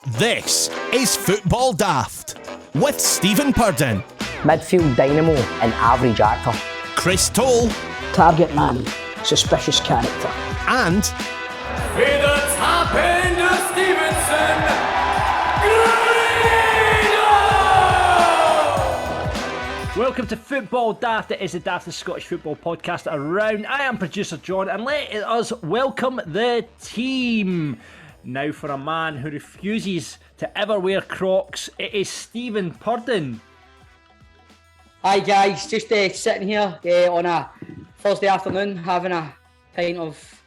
This is Football Daft with Stephen Purden, midfield dynamo and average actor, Chris Toal, target man, suspicious character, and with the top end of Stevenson, Grado! Welcome to Football Daft. It is the daftest Scottish football podcast around. I am producer John, and let us welcome the team. Now for a man who refuses to ever wear Crocs, it is Stephen Purden. Hi guys, just sitting here on a Thursday afternoon having a pint of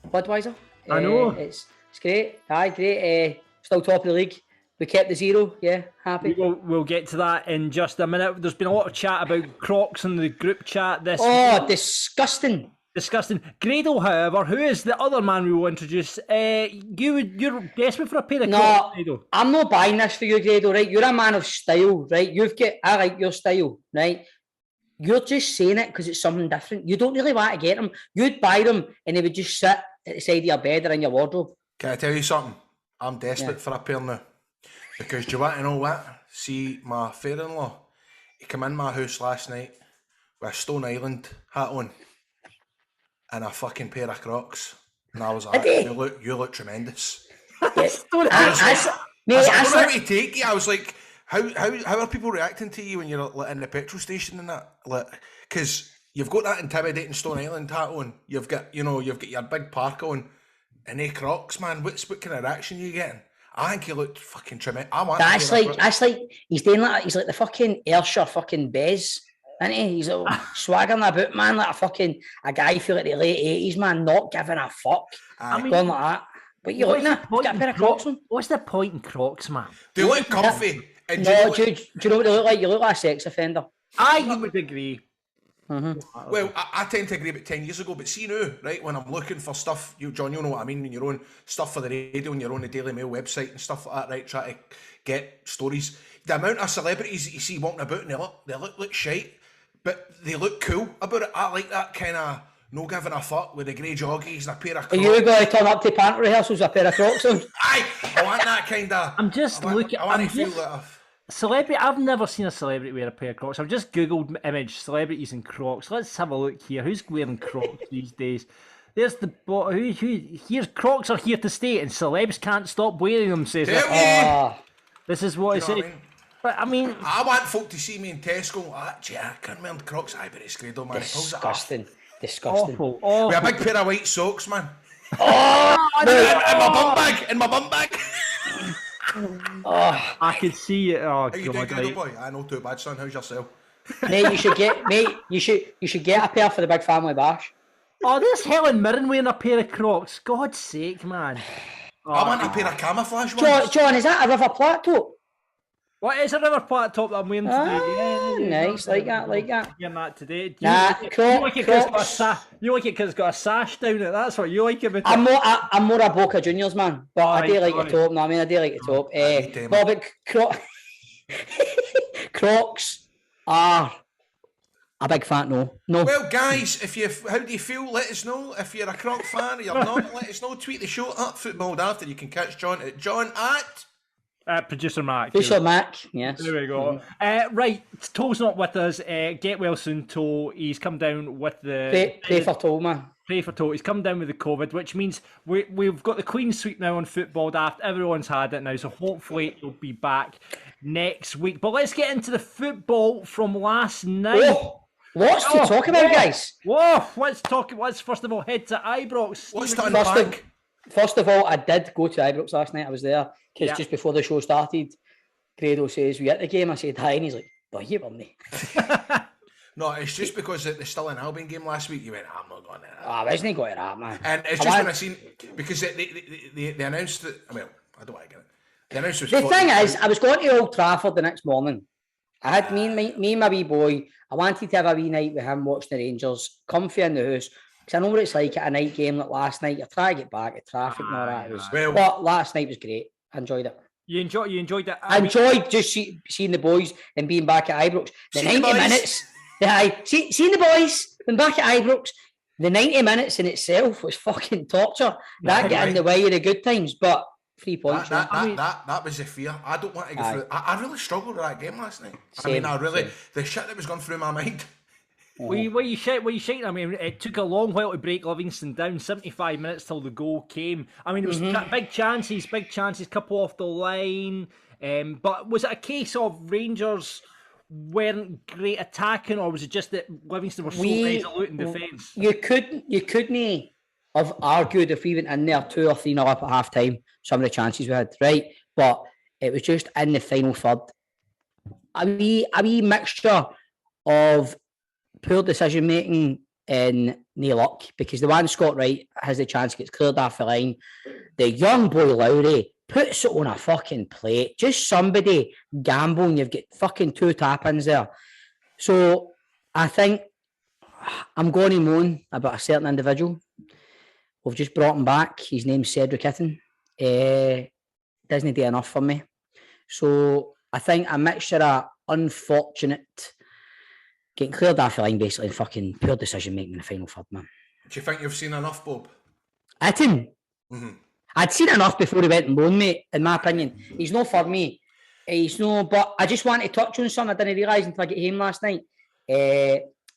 Budweiser. I know. It's great. Aye, great. Still top of the league. We kept the zero. Yeah, happy. We'll get to that in just a minute. There's been a lot of chat about Crocs in the group chat this week. Disgusting. Disgusting. Grado, however, who is the other man we will introduce, you're desperate for a pair of Crocs, Grado. I'm not buying this for you, Grado, right? You're a man of style, right? I like your style, right? You're just saying it because it's something different. You don't really want to get them. You'd buy them and they would just sit at the side of your bed or in your wardrobe. Can I tell you something? I'm desperate for a pair now. Because do you want to know what? See, my father-in-law, he came in my house last night with a Stone Island hat on and a fucking pair of Crocs. And I was like, you look tremendous. I don't know how to take you. I was like, how are people reacting to you when you're like, in the petrol station and that? Because you've got that intimidating Stone Island hat on. You've got your big park on, and they Crocs, man. What kind of reaction are you getting? I think you look fucking tremendous. That's like he's doing like he's like the fucking Ayrshire fucking Bez, isn't he? He's like swaggering about, man, like a guy feel like the late 80s, man, not giving a fuck. Going like that. But you're looking at got a pair of Crocs on. What's the point in Crocs, man? They look comfy. And do you know what they look like? You look like a sex offender. I would agree. Mm-hmm. Well, I tend to agree about 10 years ago, but see now, right, when I'm looking for stuff, John, you know what I mean, when you're on stuff for the radio and you're on the Daily Mail website and stuff like that, right, try to get stories. The amount of celebrities that you see walking about and they look shite, but they look cool about it. I like that kind of no giving a fuck with the grey joggies and a pair of Crocs. Are you going to turn up to pant rehearsals with a pair of Crocs on? Aye, I want that kind of... I'm just looking... I want to feel that... Celebrity, I've never seen a celebrity wear a pair of Crocs. I've just googled image celebrities in Crocs. Let's have a look here. Who's wearing Crocs these days? There's the here's Crocs are here to stay, and celebs can't stop wearing them. Says it. This is what I say. But I mean, I want folk to see me in Tesco. Gee, I can't wear Crocs. Aye, but it's Grado, man. Disgusting. Awful. With a big pair of white socks, man. In In my bum bag. I could see it. Oh, How you doing, Grado boy? I know, too bad, son. How's yourself? Mate, you should get a pair for the big family bash. Oh, there's Helen Mirren wearing a pair of Crocs. God's sake, man. I want a pair of camouflage ones. John, is that a River Plate top? What is a River Plate top that I'm wearing today? Nice, like that. You're not today. You like it because it's got a sash down it. That's what you like about it. I'm more a Boca Juniors man, but I do like the top. No, I mean I do like the top. But Crocs are a big fat no. Well, guys, how do you feel? Let us know. If you're a Croc fan or you're not, let us know. Tweet the show at Football Daft, and you can catch John at Producer Mac. Producer Mac, yes. There we go. Right, Toal's not with us. Get well soon, Toal. He's come down with the... Pray for Toal, man. Pray for Toal. He's come down with the COVID, which means we've got the clean sweep now on Football Daft. Everyone's had it now, so hopefully he'll be back next week. But let's get into the football from last night. Oh, lots to talk about, guys. Whoa, let's first of all head to Ibrox. What's that in the bag? First of all, I did go to Ibrox last night. I was there because just before the show started, Grado says, "We at the game?" I said, "Hi," and he's like, "No, you weren't." No, it's just because the Still in Albion game last week. You went, "I'm not going to that." I wasn't going to that, man. And it's just when I seen because they announced that. Well, I don't want to get it. They announced it was the thing is, I was going to Old Trafford the next morning. I had me and my wee boy. I wanted to have a wee night with him watching the Rangers, comfy in the house. Because I know what it's like at a night game like last night. You're trying to get back at traffic and all that. But last night was great. I enjoyed it. You enjoyed it? I enjoyed just seeing the boys and being back at Ibrox. The 90 minutes. Seeing the boys and back at Ibrox. The 90 minutes in itself was fucking torture. That got in the way of the good times. But 3 points. That was the fear. I don't want to go through. I really struggled with that game last night. Same. The shit that was going through my mind. What you shaking? I mean, it took a long while to break Livingston down. 75 minutes till the goal came. I mean, it was big chances, couple off the line. But was it a case of Rangers weren't great attacking, or was it just that Livingston were so resolute in defence? You couldn't have argued if we went in there 2 or 3-0 up at half time, some of the chances we had, right? But it was just in the final third. A wee mixture of poor decision making and no luck, because the one Scott Wright has the chance, gets cleared off the line. The young boy Lowry puts it on a fucking plate. Just somebody gambling, you've got fucking 2 tap-ins there. So I think I'm going to moan about a certain individual. We've just brought him back. His name's Cedric Itten. Doesn't do enough for me. So I think a mixture of unfortunate getting cleared off the line, basically, and fucking poor decision making in the final third, man. Do you think you've seen enough, Bob? Itten? I'd seen enough before he went and loaned, mate, in my opinion. He's no for me. But I just want to touch on something I didn't realise until I got home last night.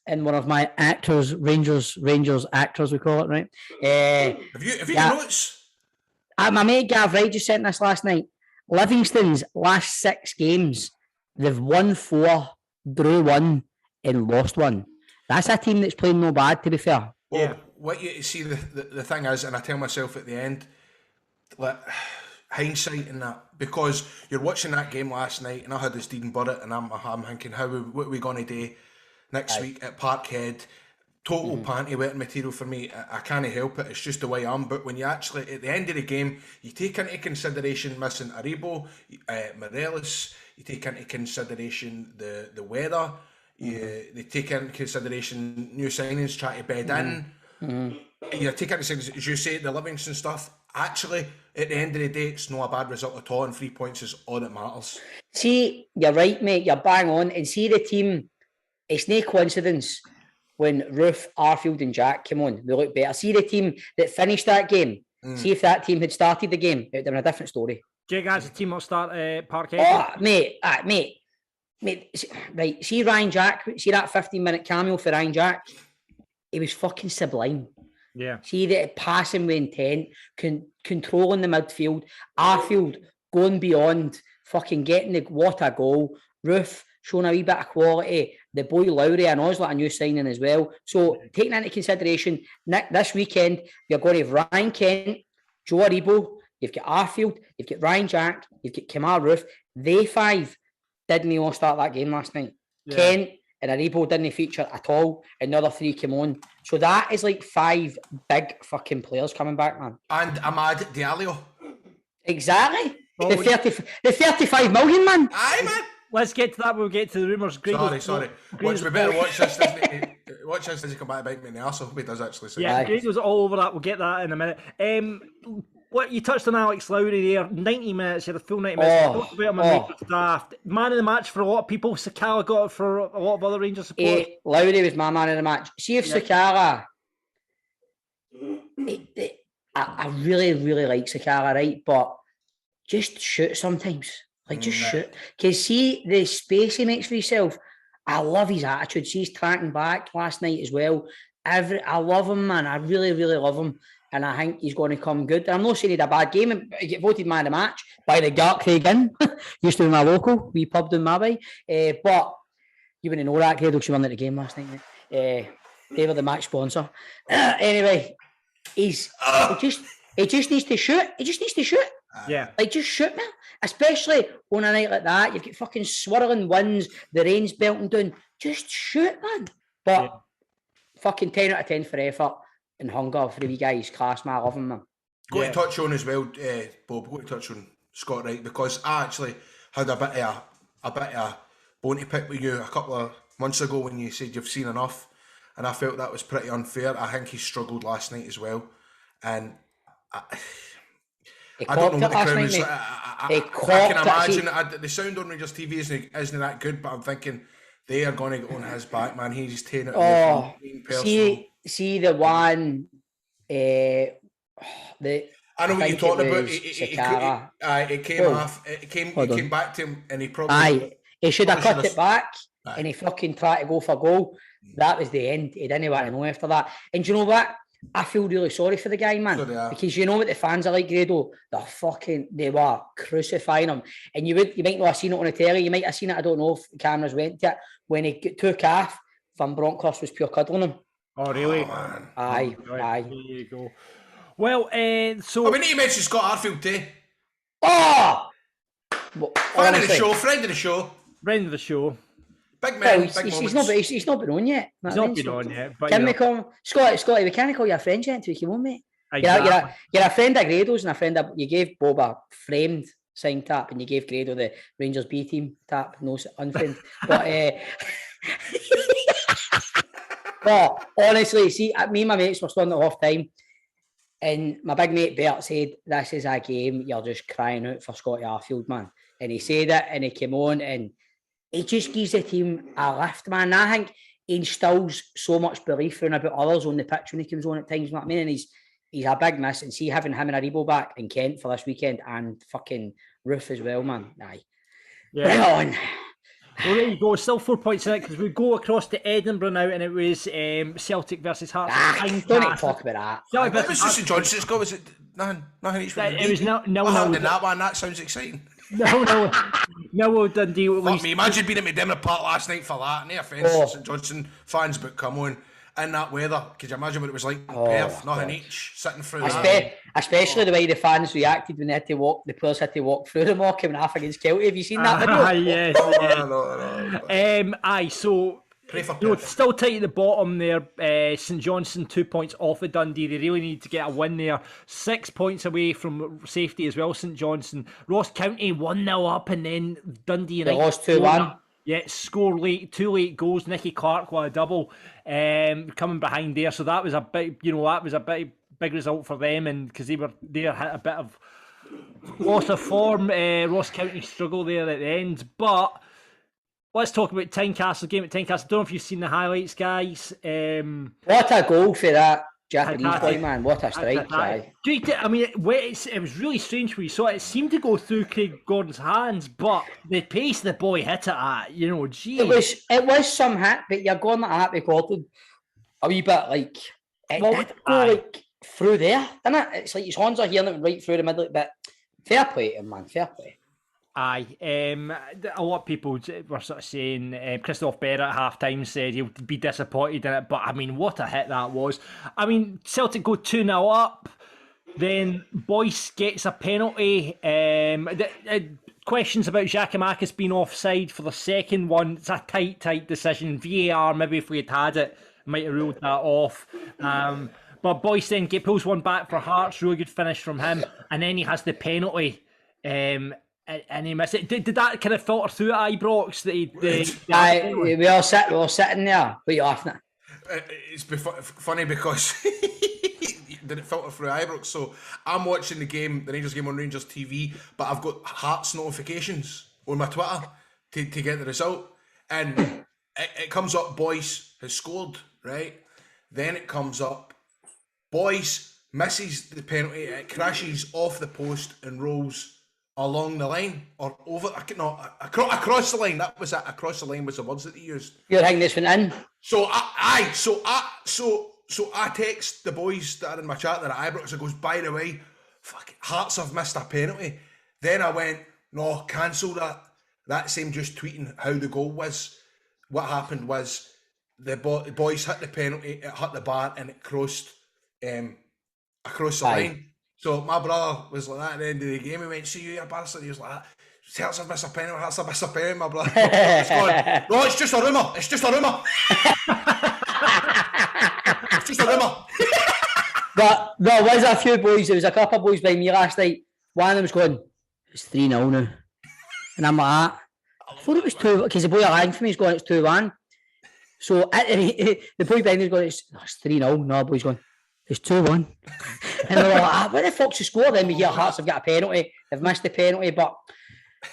In one of my actors, Rangers actors, we call it, right? Have you got notes? My mate Gav Wright just sent this last night. Livingston's last 6 games, they've won 4, drew 1, and lost 1. That's a team that's playing no bad, to be fair. Well, what you see, the thing is, and I tell myself at the end, like, hindsight in that, because you're watching that game last night, and I had this Dean Burrett, and I'm thinking, what are we going to do next week at Parkhead? Total panty wetting material for me. I can't help it. It's just the way I am. But when you actually, at the end of the game, you take into consideration missing Aribo, Morelos, you take into consideration the weather, they take into consideration new signings trying to bed in. You take into consideration, as you say, the Livingston stuff. Actually, at the end of the day, it's not a bad result at all, and 3 points is all that matters. See, you're right, mate. You're bang on. And see the team, it's no coincidence when Roof, Arfield and Jack came on, they look better. See the team that finished that game. See if that team had started the game, it would have been a different story. Do you guys, the team will start Parkhead? Oh, mate, right. See Ryan Jack, see that 15-minute cameo for Ryan Jack? He was fucking sublime. Yeah. See that passing with intent, controlling the midfield, Arfield going beyond, fucking getting the what a goal. Roof showing a wee bit of quality. The boy Lowry and Osler a new signing as well. So taking into consideration, Nick, this weekend you're going to have Ryan Kent, Joe Aribo, you've got Arfield, you've got Ryan Jack, you've got Kemar Roof. They 5 didn't all start that game last night. Yeah. Kent and Aribo didn't feature at all, and the other 3 came on. So that is like 5 big fucking players coming back, man. And Ahmad Diallo. Exactly. The 35 million, man. Aye, man. Let's get to that. We'll get to the rumours. Sorry. We better watch this. Watch this as he come back and bite me in the arse. I hope he does actually. Say yeah, Grado's all over that. We'll get that in a minute. What you touched on Alex Lowry there, 90 minutes, you had a full 90 minutes. Talked about him on the draft. Man of the match for a lot of people. Sakala got it for a lot of other Rangers supporters. Lowry was my man of the match. See if Sakala, I really, really like Sakala, right? But just shoot sometimes. Just shoot. Because see the space he makes for himself. I love his attitude. See, he's tracking back last night as well. I love him, man. I really, really love him. And I think he's going to come good. I'm not saying he had a bad game. He get voted man of the match by the Gart Craig Inn. Used to be my local. We pubbed in my way. But you wouldn't know that, Grado, because you won at the game last night, mate. They were the match sponsor. Anyway, he just needs to shoot. He just needs to shoot. Yeah. Just shoot, man. Especially on a night like that. You've got fucking swirling winds, the rain's belting down. Just shoot, man. But fucking 10 out of 10 for effort and hunger for the wee guys. Class, man. I love him, man. Got to touch on as well, Bob, got to touch on Scott Wright, because I actually had a bit of bone to pick with you a couple of months ago when you said you've seen enough, and I felt that was pretty unfair. I think he struggled last night as well, and I don't know what the crowd was. I can imagine the sound on Rangers TV isn't that good, but I'm thinking they are going to get on his back, man. He's taking it. See the one. I I know what you're talking about. It came Oh, off. It came hold on. back to him, and he probably. Aye, he should have probably cut it back, Aye. and he fucking tried to go for goal. That was the end. He didn't want to know after that. And do you know what? I feel really sorry for the guy, man, So they are. because you know what the fans are like, Grado. They were crucifying him, and you might not have seen it on the telly. You might have seen it. I don't know if the cameras went to it when he took off. Van Bronckhorst was pure cuddling him. Oh, really? Man. Aye, Right, aye. there you go. Well, so... Oh, we need to mention Scott Arfield too. Oh! Friend of the show. Friend of the show. Friend of the show. Big man. Well, big he's moments. not been on yet. He's not been on yet. But Can you we know, call Scotty? We can't call you a friend yet until you come on, mate. exactly. You're a friend of Grado's and a friend of... You gave Bob a framed signed tap and you gave Grado the Rangers B team tap. No, unfriend. But... But honestly, see, me and my mates were starting at half time, and my big mate Bert said, "This is a game you're just crying out for Scotty Arfield, man." And he said it, and he came on, and he just gives the team a lift, man. I think he instills so much belief in about others on the pitch when he comes on at times. You know what I mean? And he's a big miss, and see having him and Aribo back in Kent for this weekend, and fucking Roof as well, man. Aye, Yeah. right on. Well, there you go. Still 4 points in it because we go across to Edinburgh now, and it was Celtic versus Hearts. Don't need to talk about that. Celtic It was versus just St John's. Scott, was it nothing each one? It was no. That one. That sounds exciting. No, Dundee. Fuck me, imagine being at McDermott Park last night for that. No offence to St Johnson fans, but come on. In that weather, could you imagine what it was like in Perth? Nothing each, sitting through that. Especially the way the fans reacted when they had to walk, the players had to walk through the mock coming off against Kelty. Have you seen that video? Yes. No. So Pray for you know, Perth. still tight at the bottom there. St Johnstone 2 points off of Dundee. They really need to get a win there. 6 points away from safety as well. St Johnstone, Ross County 1-0 up, and then Dundee They United lost 2-1. Yeah, score late, 2 late goals. Nicky Clark with a double, coming behind there. So that was a big, big result for them, and because they had a bit of loss of form. Ross County struggle there at the end, but let's talk about Tynecastle game at Tynecastle. Don't know if you've seen the highlights, guys. What a goal for that Japanese boy, Fantastic. man. What a strike, guy. I mean, it was really strange when you saw it. It seemed to go through Craig Gordon's hands, but the pace the boy hit it at, geez. It was some hit, but you're going like that recorded a wee bit like it Well, did go like through there, didn't it? It's like his hands are here and it went right through the middle, but fair play to him, man. Fair play. Aye, a lot of people were sort of saying Christoph Berra at half-time said he'll be disappointed in it, but I mean, what a hit that was. I mean, Celtic go 2-0 up, then Boyce gets a penalty. Questions about Giacomakis being offside for the second one. It's a tight decision. VAR, maybe if we had it, might have ruled that off. But Boyce then pulls one back for Hearts, really good finish from him, and then he has the penalty. And he missed it. Did that kind of filter through at Ibrox? We were sitting there. What are you laughing at? It's funny because did it filter through Ibrox? So I'm watching the Rangers game on Rangers TV, but I've got Hearts notifications on my Twitter to get the result, and it comes up Boyce has scored, right? Then it comes up Boyce misses the penalty, it crashes off the post and rolls along the line or over, across the line. That was it. Across the line was the words that they used. You're hanging this one in. So I text the boys that are in my chat that at Ibrox. It goes, by the way, fuck, Hearts have missed a penalty. Then I went, no, cancel that. That's him just tweeting how the goal was. What happened was the boys hit the penalty, it hit the bar, and it crossed across the line. So my brother was like that at the end of the game. He went, see you, bastard. He was like, Hearts have missed a penalty, Hearts have missed a penalty, my brother. No, it's just a rumour. It's just a rumour. It's just a rumour. But there was a few boys, there was a couple of boys by me last night. One of them was going, it's 3-0 now. And I'm like, I thought it was 2, because the boy aligned for me is going, it's 2-1. So the boy behind me is going, it's 3-0. No, the boy's going, it's 2-1. And they're like, where the fuck's the score? Then we hear Hearts have got a penalty. They've missed the penalty. But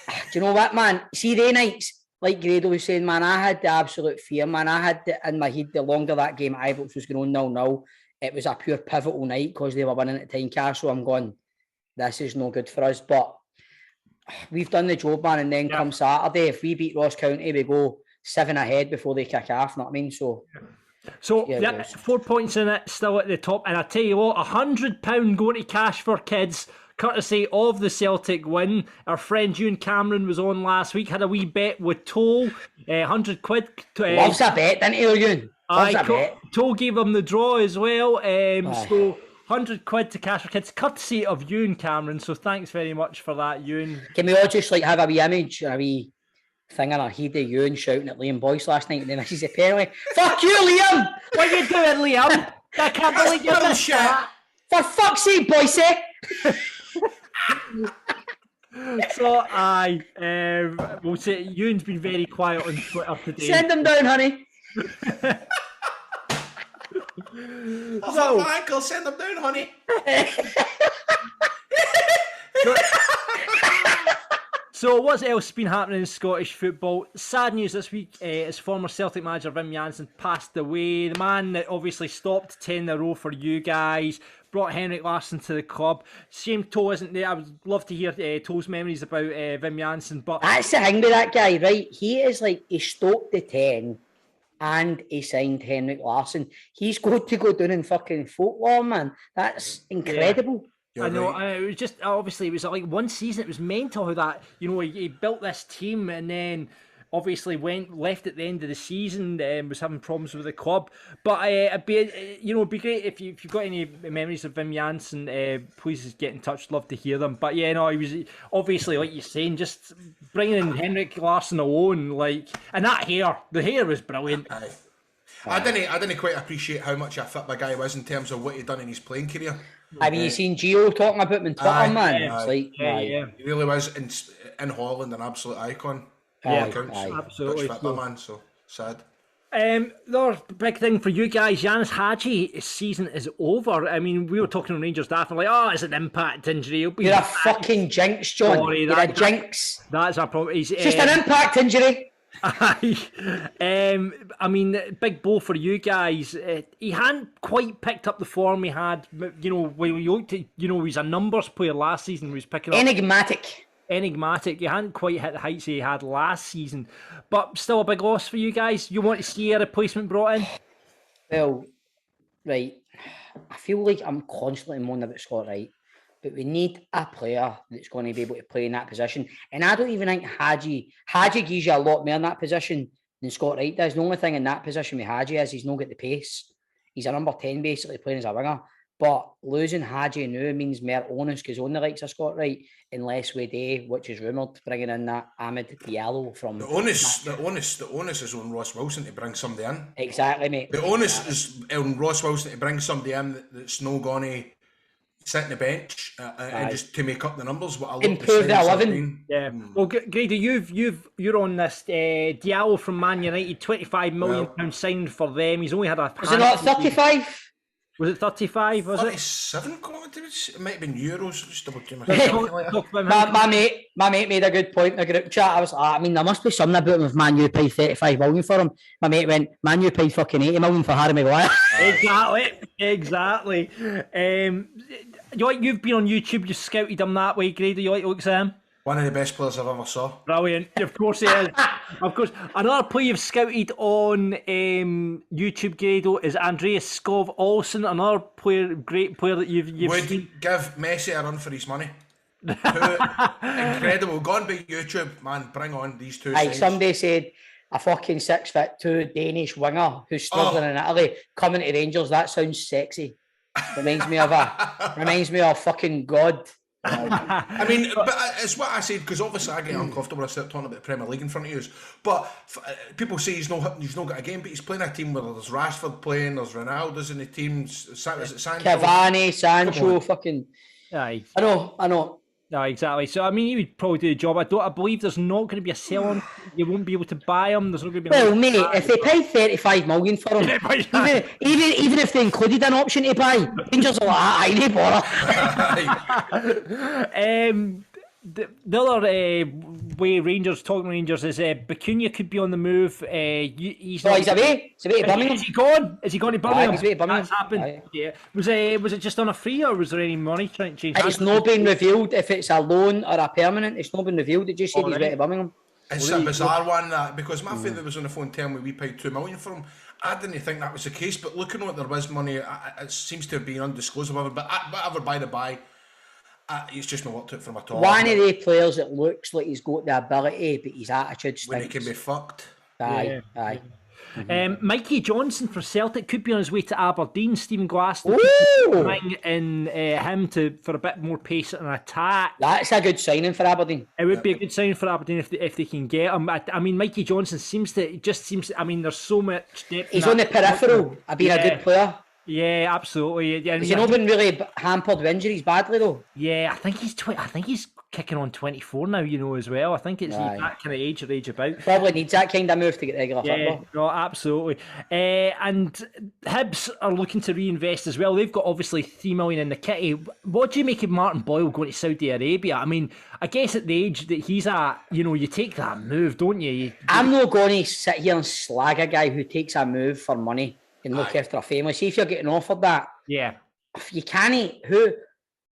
do you know what, man? See, the nights, like Grado was saying, man, I had the absolute fear, man. I had in my head, the longer that game at Ibrox was going on 0-0, it was a pure pivotal night because they were winning at Tynecastle. I'm going, this is no good for us. But we've done the job, man, and then come Saturday, if we beat Ross County, we go 7 ahead before they kick off, know what I mean? So 4 points in it, still at the top. And I tell you what, £100 going to cash for kids, courtesy of the Celtic win. Our friend Ewan Cameron was on last week, had a wee bet with Toal, £100. Loves a bet, didn't he, Ewan? Loves a bet. Toal gave them the draw as well. So £100 to cash for kids, courtesy of Ewan Cameron. So thanks very much for that, Ewan. Can we all just have a wee image, a wee thing in our head of Ewan shouting at Liam Boyce last night, and then misses apparently, "Fuck you, Liam! What are you doing, Liam? I can't believe you're this shit. For fuck's sake, Boyce!" So we'll say Ewan's been very quiet on Twitter today. Send him down, honey. My ankle, send them down, honey. So what's else been happening in Scottish football? Sad news this week is former Celtic manager Wim Jansen passed away. The man that obviously stopped 10 in a row for you guys, brought Henrik Larsson to the club. Shame Toal isn't there. I would love to hear Toal's memories about Wim Jansen. But that's the thing with that guy, right? He is like, he stopped the 10 and he signed Henrik Larsson. He's going to go down in fucking folklore, man. That's incredible. Yeah. I know, it was just, obviously, it was like one season, it was mental how that, he built this team and then obviously left at the end of the season, was having problems with the club. But it'd be great if you've got any memories of Wim Jansen, please get in touch, love to hear them. But he was obviously, like you're saying, just bringing in Henrik Larsson alone, and the hair was brilliant. I didn't quite appreciate how much a fit the guy was in terms of what he'd done in his playing career. Have you seen Gio talking about him on Twitter, man? He really was in Holland an absolute icon. Absolutely. Fit, man, so sad. The big thing for you guys, Yanis Hadji's season is over. I mean, we were talking on Rangers staff and it's an impact injury. You're a fucking jinx, John. Sorry, You're a jinx. That's our problem. It's just an impact injury. I mean, big blow for you guys. He hadn't quite picked up the form he had. When you looked at, he was a numbers player last season. He was picking up enigmatic. He hadn't quite hit the heights he had last season, but still a big loss for you guys. You want to see a replacement brought in? Well, right. I feel like I'm constantly moaning about Scott Wright, but we need a player that's going to be able to play in that position. And I don't even think Hadji gives you a lot more in that position than Scott Wright does. The only thing in that position with Hadji is he's not got the pace. He's a number 10 basically playing as a winger. But losing Hadji now means more onus because only likes a Scott Wright unless we do, which is rumoured, bringing in that Ahmed Diallo from... The onus is on Ross Wilson to bring somebody in. Exactly, mate. The onus is on Ross Wilson to bring somebody in that's no going to sit on the bench and just to make up the numbers. What I improve the 11. Yeah. Well, Grado, you're on this Diallo from Man United, £25 million signed for them. He's only had a... Was it not 35? Was it 35? Was 37? It might have been euros. Just double check my mate made a good point in the group chat. I was like, there must be something about him if Man U paid 35 million for him. My mate went, Man U paid fucking 80 million for Harry Maguire. Exactly. You've been on YouTube, you've scouted him that way, Grado. You like to look at him? One of the best players I've ever saw. Brilliant. Of course he is. Of course. Another player you've scouted on YouTube, Grado, is Andreas Skov Olsen. Another great player that you've Would seen. give Messi a run for his money. Incredible. Go on by YouTube, man. Bring on these two. Like somebody said, a fucking 6'2" Danish winger who's struggling in Italy coming to Rangers. That sounds sexy. Reminds me of fucking God. I mean, but it's what I said, because obviously I get uncomfortable when I start talking about the Premier League in front of you. But people say he's not got a game, but he's playing a team where there's Rashford playing, there's Ronaldo's in the team, is it Sancho? Cavani, Sancho, fucking... Aye. I know. No, exactly. So, I mean, he would probably do the job. I believe there's not going to be a sell-on. You won't be able to buy him. There's not going to be... Well, mate, if they paid 35 million for him, even if they included an option to buy, Rangers are like, aye, they bother. The other way Rangers, talking Rangers, is Bacuna could be on the move. He's No, he's away. He's away to Birmingham. Is he gone? Is he gone to Birmingham? He's away to Birmingham. That's happened. Aye. Yeah. Was it just on a free, or was there any money trying to change? It's not been revealed if it's a loan or a permanent. It's not been revealed. It just said he's Alright. away to Birmingham. It's a bizarre one, that, because my friend that was on the phone telling me we paid $2 million for him. I didn't think that was the case, but looking at there was money, it seems to have been undisclosed, whatever. But whatever, by the by, it's just not worked out for my top. One of the players that looks like he's got the ability, but his attitude stinks. When he can be fucked. Aye, aye. Mikey Johnson for Celtic could be on his way to Aberdeen. Stephen Glaston Ooh! bring in him for a bit more pace and attack. That's a good signing for Aberdeen. It would be a good sign for Aberdeen if they can get him. I mean, Mikey Johnson seems. I mean, there's so much depth. He's on the peripheral of being a good player. Yeah, absolutely. Yeah, He's not been really hampered with injuries badly though. Yeah, I think he's kicking on 24 now, as well. I think it's Aye. that kind of age about. Probably needs that kind of move to get regular football. No, absolutely. And Hibs are looking to reinvest as well. They've got obviously $3 million in the kitty. What do you make of Martin Boyle going to Saudi Arabia? I mean, I guess at the age that he's at, you take that move, don't you? I'm not going to sit here and slag a guy who takes a move for money and look after a family. See if you're getting offered that. Yeah. If you can't,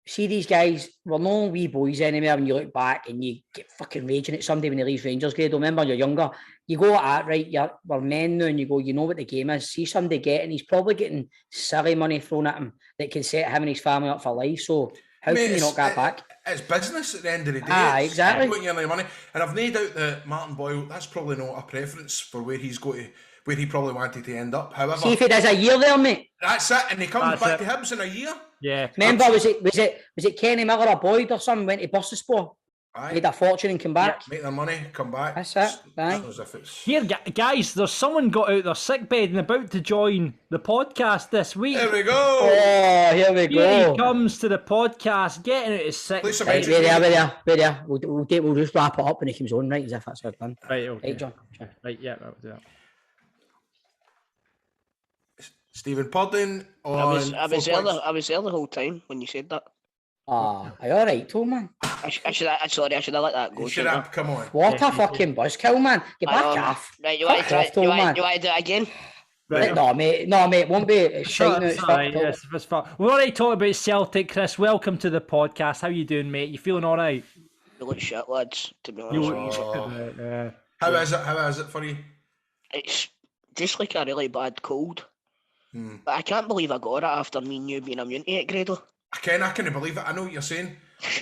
see these guys, we're no wee boys anymore when you look back and you get fucking raging at somebody when he leaves Rangers, Grado. Remember, you're younger. You go at right, we're men now, and you go, you know what the game is. See somebody getting, he's probably getting silly money thrown at him that can set him and his family up for life. So how can you not get back? It's business at the end of the day. Aye, exactly. Putting your money. And I've no doubt that Martin Boyle, that's probably not a preference for where he's going to, where he probably wanted to end up. However, see if he does a year there, mate. That's it, and he comes back to Hibs in a year. Yeah. Remember, was it Kenny Miller or Boyd or something went to Bustersport? Made a fortune and come back. Make their money, come back. That's it. Aye. Here, guys, there's someone got out their sick bed and about to join the podcast this week. There we go. Oh, here we go. Here he comes to the podcast, getting out his sick bed. Right, we're there. We'll just wrap it up when he comes on, right? As if that's how it's done. Right, okay. Right, John. Right, yeah, we'll do that. Stephen Purden on. I was there the whole time when you said that. Are you alright, Toal, man? I should have let that go. Shut up, come on. What a fucking buzzkill, man. Get back off. Right, you want to try? You want to do it again? Right. No, mate, won't be. It's shite now. It's Sorry, fucked up. yes, it's fun. We've already talked about Celtic, Chris. Welcome to the podcast. How you doing, mate? You feeling all right? You look shit, lads, to be honest. How is it for you? It's just like a really bad cold. But I can't believe I got it after me and you being immune to it, Grado. I can't believe it. I know what you're saying.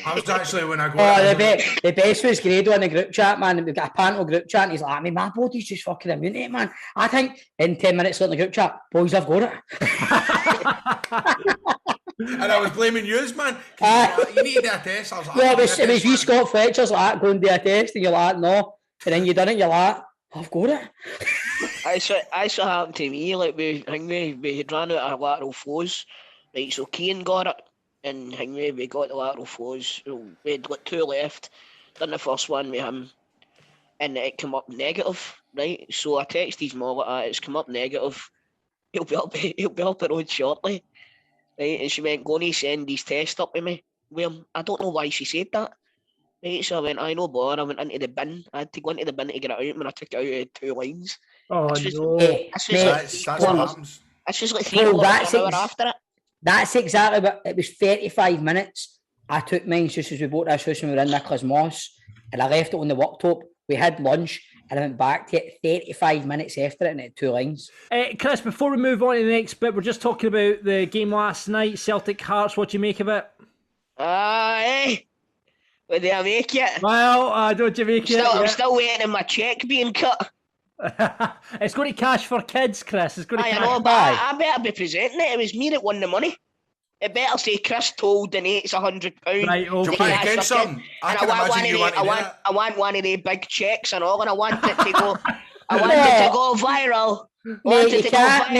I was actually when I got the best was Grado in the group chat, man. We've got a panel group chat and he's like, my body's just fucking immune to it, man. I think in 10 minutes in the group chat, boys, I've got it. And I was blaming yous, man. You need to do a test. I was like, no, it was you, Scott Fletcher's like, go and do a test, and you're like, no. And then you done it, you're like, I've got it. I saw happened to me, like we had ran out of lateral flows. Right, so Keane got it, and we got the lateral flows. We had like 2 left. Done the first one with him, and it came up negative. Right, so I texted his mum like, it's come up negative. He'll be up the road shortly. Right, and she went, go and send his test up with me. Well, I don't know why she said that. Right, so I went, I know, bother. I went into the bin. I had to go into the bin to get it out. When I took it out, it had 2 lines. Oh, that's just, no. That's what happens. That's just like 3 quarters of an hour after it. That's exactly what it was. 35 minutes. I took mine just as we bought this house when we were in Nicholas Moss, and I left it on the worktop. We had lunch, and I went back to it 35 minutes after it, and it had 2 lines. Chris, before we move on to the next bit, we're just talking about the game last night, Celtic Hearts. What do you make of it? Did I make it? Well, don't you make it? I'm still waiting on my cheque being cut. It's going to cash for kids, Chris. It's going to cash. I know, but I better be presenting it. It was me that won the money. It better say Chris Toal donates £100. Right, okay. Do you get some? I want one of the big cheques and all, and I want it to go. I want it to go viral. Mate, you can't,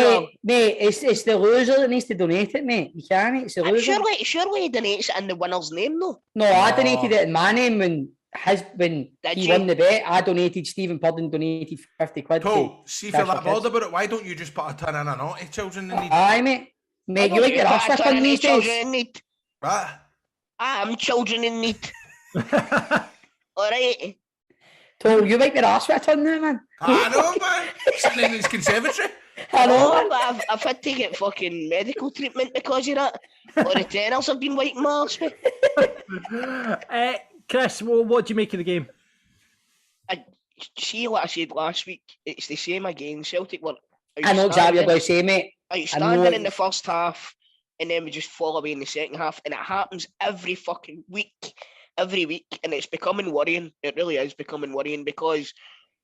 mate. It's the loser that needs to donate it, mate. You can't. It's the loser. Surely he donates it in the winner's name, though. No, I donated it in my name when he won the bet. I donated. Stephen Purden donated 50 quid. Paul, see if you're that bothered about it, why don't you just put a ton in and naughty children in need? Aye, mate. Mate, you like your ass whipping these days? Right. I am children in need. All right. Toal, you might be arse with a ton now, man. I know, man. Sitting in his conservatory. I know, man. But I've had to get fucking medical treatment because of that. Or the tenors have been wiping my arse with. Chris, what do you make of the game? See what I said last week. It's the same again. Celtic were I know exactly what you're going to say, mate. outstanding in the first half, and then we just fall away in the second half, and it happens every fucking week, and it's becoming worrying. It really is becoming worrying because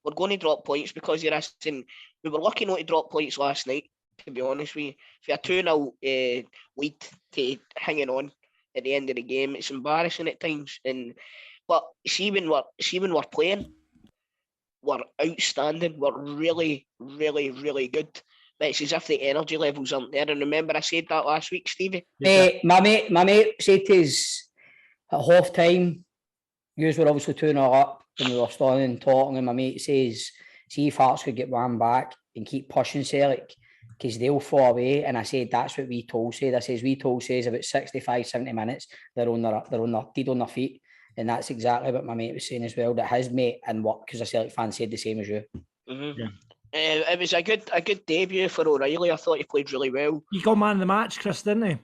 we're going to drop points because of this, and we were lucky not to drop points last night, to be honest with you. If you had 2-0 lead to hanging on at the end of the game, it's embarrassing at times. But see when we're playing, we're outstanding. We're really, really, really good. But it's as if the energy levels aren't there. And remember, I said that last week, Stevie. My mate said to us at half time, you were obviously 2-0 up and we were standing and talking, and my mate says, see if Hearts could get one back and keep pushing Celtic because they'll fall away. And I said, that's what Toal said. I says, Toal says about 65, 70 minutes, they're on their feet. And that's exactly what my mate was saying as well, that his mate and what, because a Celtic fan said the same as you. Mm-hmm. Yeah. It was a good debut for O'Reilly. I thought he played really well. He got man of the match, Chris, didn't he?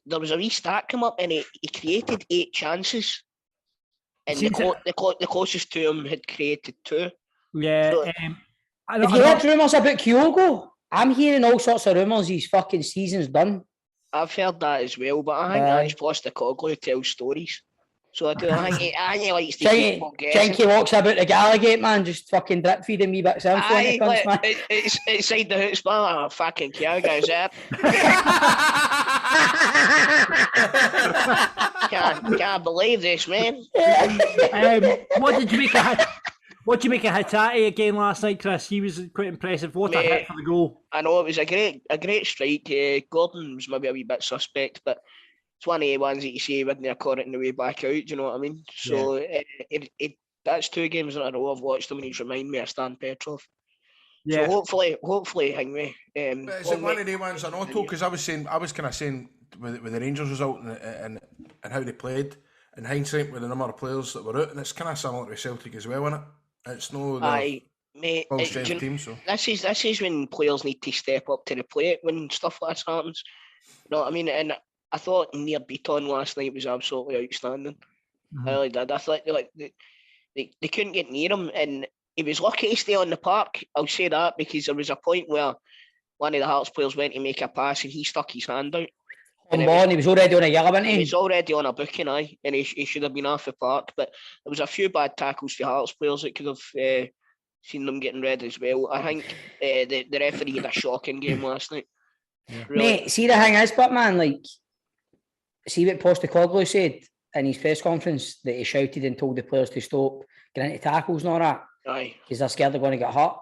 There was a wee stat come up and he created 8 chances. And the closest to him had created 2. Yeah. So, have you heard rumours about Kyogo? I'm hearing all sorts of rumours his fucking season's done. I've heard that as well, but I think Ange Postecoglou tells stories. So I think he likes to keep people guessing. Jenky walks about the Gallagate, man, just fucking drip feeding me bits of info when it comes, man. It's inside the hoot spot. Oh, fucking Kyogo, is that? Can't believe this, man. What did you make of Hatate again last night, Chris? He was quite impressive. What a hit for the goal. I know, it was a great strike. Gordon was maybe a wee bit suspect, but it's one of the ones that you see when they're caught it in the way back out, do you know what I mean? So that's 2 games in a row I've watched him and he's reminded me of Stan Petrov. Yeah. So hopefully, Hingway. Is it one of the ones I know, because I was kind of saying with the Rangers result and how they played, in hindsight with the number of players that were out, and it's kind of similar to Celtic as well, isn't it? It's no full-strength team. So this is when players need to step up to the plate when stuff like this happens. You know what I mean? And I thought Near Beaton last night was absolutely outstanding. Mm-hmm. I really did. I thought they couldn't get near him, and he was lucky to stay on the park. I'll say that because there was a point where one of the Hearts players went to make a pass and he stuck his hand out. He was already on a yellow, wasn't he? He was already on a booking, and he should have been off the park. But there was a few bad tackles for Hearts players that could have seen them getting red as well. I think the referee had a shocking game last night. Yeah. Really. Mate, see the thing is, but man, see what Postecoglou said in his press conference, that he shouted and told the players to stop getting into tackles and all that. Aye. Because they're scared they're going to get hurt.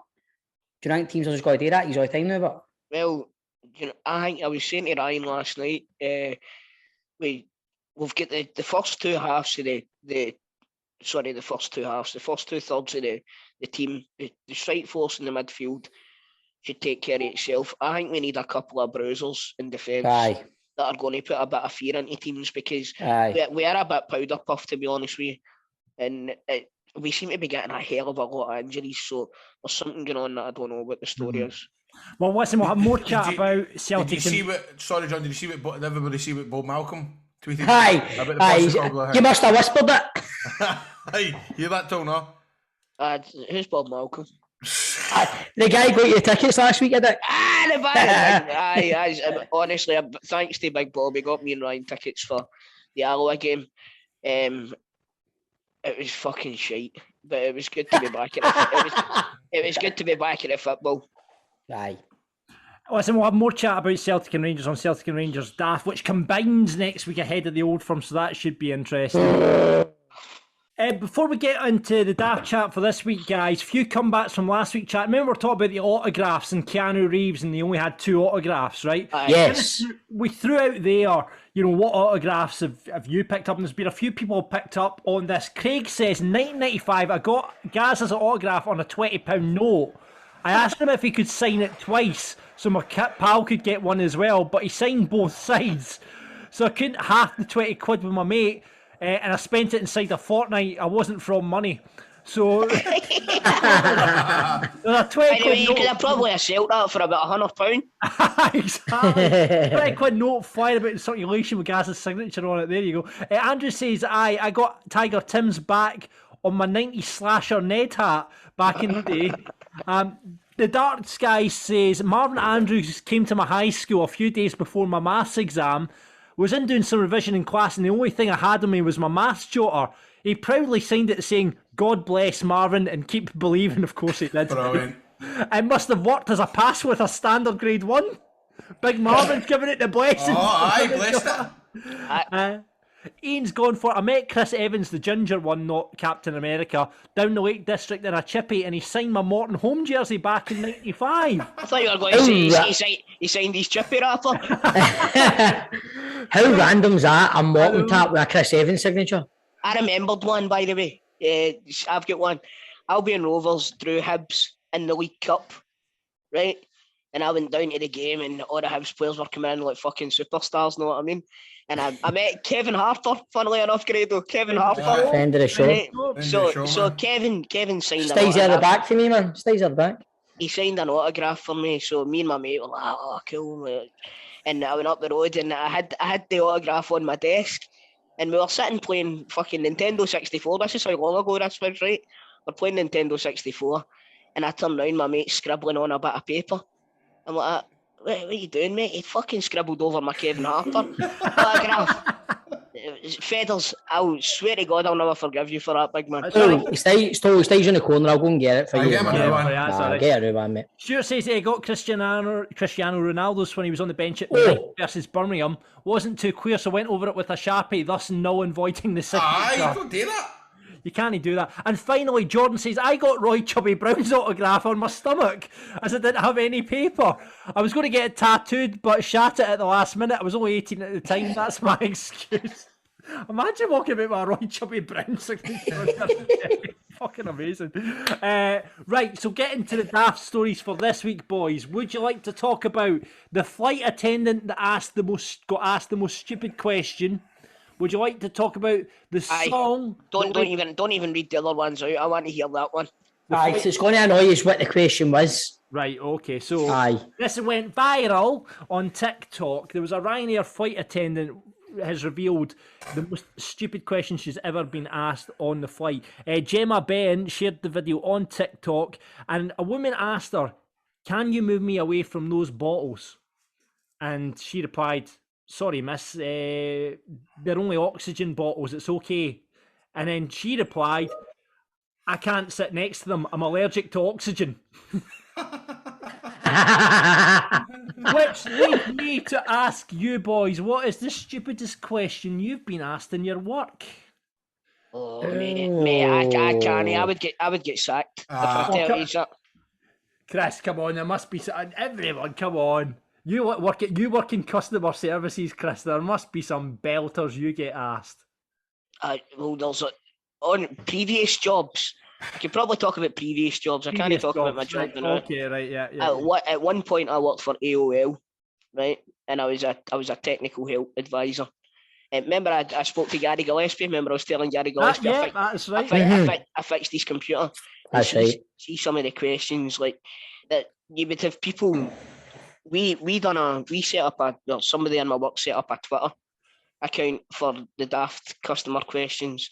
Do you think teams are just going to do that? He's all the time now, but... Well, I think I was saying to Ryan last night, we've got the first 2 halves of the first 2 halves, the first 2/3 of the team, the strike force in the midfield should take care of itself. I think we need a couple of bruisers in defence that are going to put a bit of fear into teams, because we are a bit powder puff, to be honest with you, and we seem to be getting a hell of a lot of injuries, so there's something going on that I don't know what the story is. Well, listen, we'll have more chat about Celtic. Did you see what everybody see what Bob Malcolm tweeted? Aye, you must have whispered it. Hey, hear that, Toal, no? Who's Bob Malcolm? The guy got you tickets last week, did it? The bad. Honestly, thanks to Big Bob, he got me and Ryan tickets for the Alloa game. It was fucking shite, but it was good to be back it was good to be back in the football. Aye. Listen, we'll have more chat about Celtic and Rangers on Celtic and Rangers Daft, which combines next week ahead of the Old Firm, so that should be interesting. Before we get into the Daft chat for this week, guys, few comebacks from last week's chat. Remember, we were talking about the autographs and Keanu Reeves, and they only had 2 autographs, right? Yes. We threw out there, what autographs have you picked up? And there's been a few people picked up on this. Craig says, 1995, I got Gaz's autograph on a £20 note. I asked him if he could sign it twice so my pal could get one as well, but he signed both sides. So I couldn't half the 20 quid with my mate, and I spent it inside a fortnight. I wasn't from money. So there's a 20 Anyway, quid you note. could have probably sold that for about £100. Exactly. 20 quid note flying about in circulation with Gaz's signature on it. There you go. Andrew says, I got Tiger Tim's back on my 90s slasher Ned hat back in the day. The Dark Sky says, Marvin Andrews came to my high school a few days before my maths exam, was in doing some revision in class, and the only thing I had on me was my maths jotter. He proudly signed it saying, God bless Marvin and keep believing. Of course he did. Brilliant. It must have worked as a pass with a standard grade 1. Big Marvin's giving it the blessing. Oh, aye, blessed it. Ian's gone for, I met Chris Evans, the ginger one, not Captain America, down the Lake District in a chippy, and he signed my Morton home jersey back in 95. I thought you were going to say he signed his chippy rapper. How random's that? A Morton tap with a Chris Evans signature. I remembered one, by the way. I've got one. Albion Rovers drew Hibs in the League Cup, right? And I went down to the game, and all the Hibs players were coming in like fucking superstars, know what I mean? And I met Kevin Harper, funnily enough, Grado. Kevin Harper. Friend of the show. Right? Friend So of the show, Kevin signed an Stays at the autograph. back for me, man. Stays at the back. He signed an autograph for me, so me and my mate were like, oh, cool. And I went up the road, and I had the autograph on my desk, and we were sitting playing fucking Nintendo 64. This is how long ago this was, right? We're playing Nintendo 64, and I turned round, my mate's scribbling on a bit of paper. I'm like, what are you doing, mate? He fucking scribbled over my Kevin Harper autograph. Feathers, I swear to God, I'll never forgive you for that, big man. Oh, he stays in the corner. I'll go and get it for I'll you. get him another one. Get a new one, mate. Stuart says he got Cristiano Ronaldo's when he was on the bench at versus Birmingham. Wasn't too clear, so went over it with a Sharpie, thus null and voiding the signature. Aye, don't do that. You can't do that. And finally, Jordan says, I got Roy Chubby Brown's autograph on my stomach as I didn't have any paper. I was going to get it tattooed, but shat it at the last minute. I was only 18 at the time. That's my excuse. Imagine walking about with a Roy Chubby Brown signature. Fucking amazing. Right, so getting to the daft stories for this week, boys. Would you like to talk about the flight attendant that got asked the most stupid question? Would you like to talk about the song? Don't even read the other ones out. I want to hear that one. Aye, so it's going to annoy us what the question was. Right, okay, so Aye. this went viral on TikTok. There was a Ryanair flight attendant has revealed the most stupid question she's ever been asked on the flight. Gemma Ben shared the video on TikTok, and a woman asked her, "Can you move me away from those bottles?" And she replied, "Sorry, miss, they're only oxygen bottles, it's okay." And then she replied, "I can't sit next to them, I'm allergic to oxygen." Which leads me to ask you boys, what is the stupidest question you've been asked in your work? Oh, mate, I can't. I would get sacked if I tell you that. Chris, come on, there must be everyone, come on. You work in customer services, Chris. There must be some belters you get asked. Well, there's on previous jobs. I could probably talk about previous jobs. I can't talk about my job now. Okay, right, yeah. At one point, I worked for AOL, right, and I was a technical help advisor. And remember, I spoke to Gary Gillespie. Remember, I was telling Gary Gillespie. That's right. I fixed his computer. That's right. See some of the questions like that. You would have people. Somebody in my work set up a Twitter account for the daft customer questions,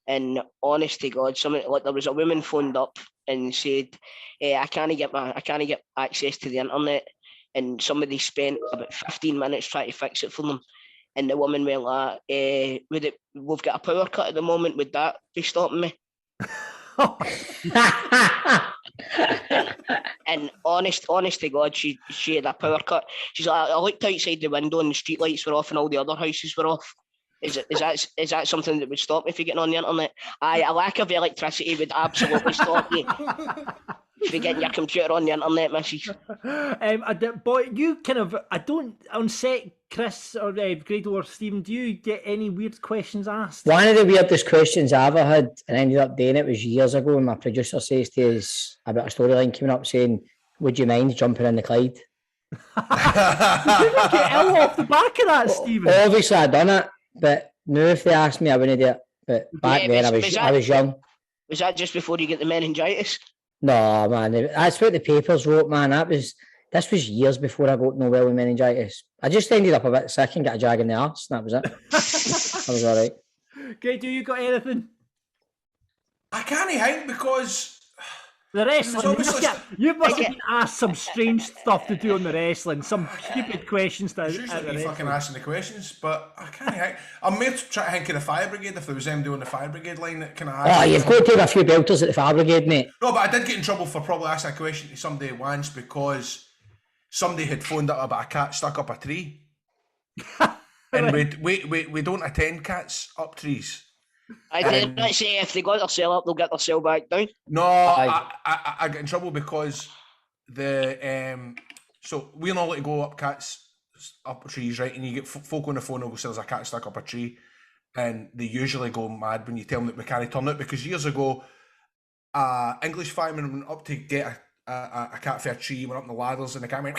and honest to God, there was a woman phoned up and said, I can't get access to the internet, and somebody spent about 15 minutes trying to fix it for them, and the woman went like, we've got a power cut at the moment, would that be stopping me? And honest to God, she had a power cut. She's like, I looked outside the window and the street lights were off and all the other houses were off. Is that something that would stop me from getting on the internet? A lack of electricity would absolutely stop you from getting your computer on the internet, missus. But you on set, Chris or Grado or Stephen, do you get any weird questions asked? One of the weirdest questions I ever had and ended up doing it was years ago when my producer says to us about a storyline coming up saying, would you mind jumping in the Clyde? You didn't get ill off the back of that, Stephen. Obviously I done it, but now if they asked me I wouldn't do it. But back then I was young. Was that just before you get the meningitis? No, man, that's what the papers wrote, man. This was years before I got Noel with meningitis. I just ended up a bit sick and got a jag in the arse, and that was it. I was all right. Grado, you got anything? I can't think because The wrestling. obviously- You must have been asked some strange stuff to do on the wrestling. Some stupid questions to it's usually me fucking asking the questions, but I can't think. I'm more trying to think of the fire brigade if there was them doing the fire brigade line that kind of. Oh, you've got to have a few belters at the fire brigade, mate. No, but I did get in trouble for probably asking a question to somebody once because somebody had phoned up about a cat stuck up a tree, and we don't attend cats up trees. I did not say if they got their cell up, they'll get their cell back down. No, I get in trouble because so we're not allowed to go up cats up trees, right? And you get folk on the phone who go, "There's a cat stuck up a tree," and they usually go mad when you tell them that we can't turn it because years ago, English fireman went up to get a cat for a tree, went up the ladders, and the cat went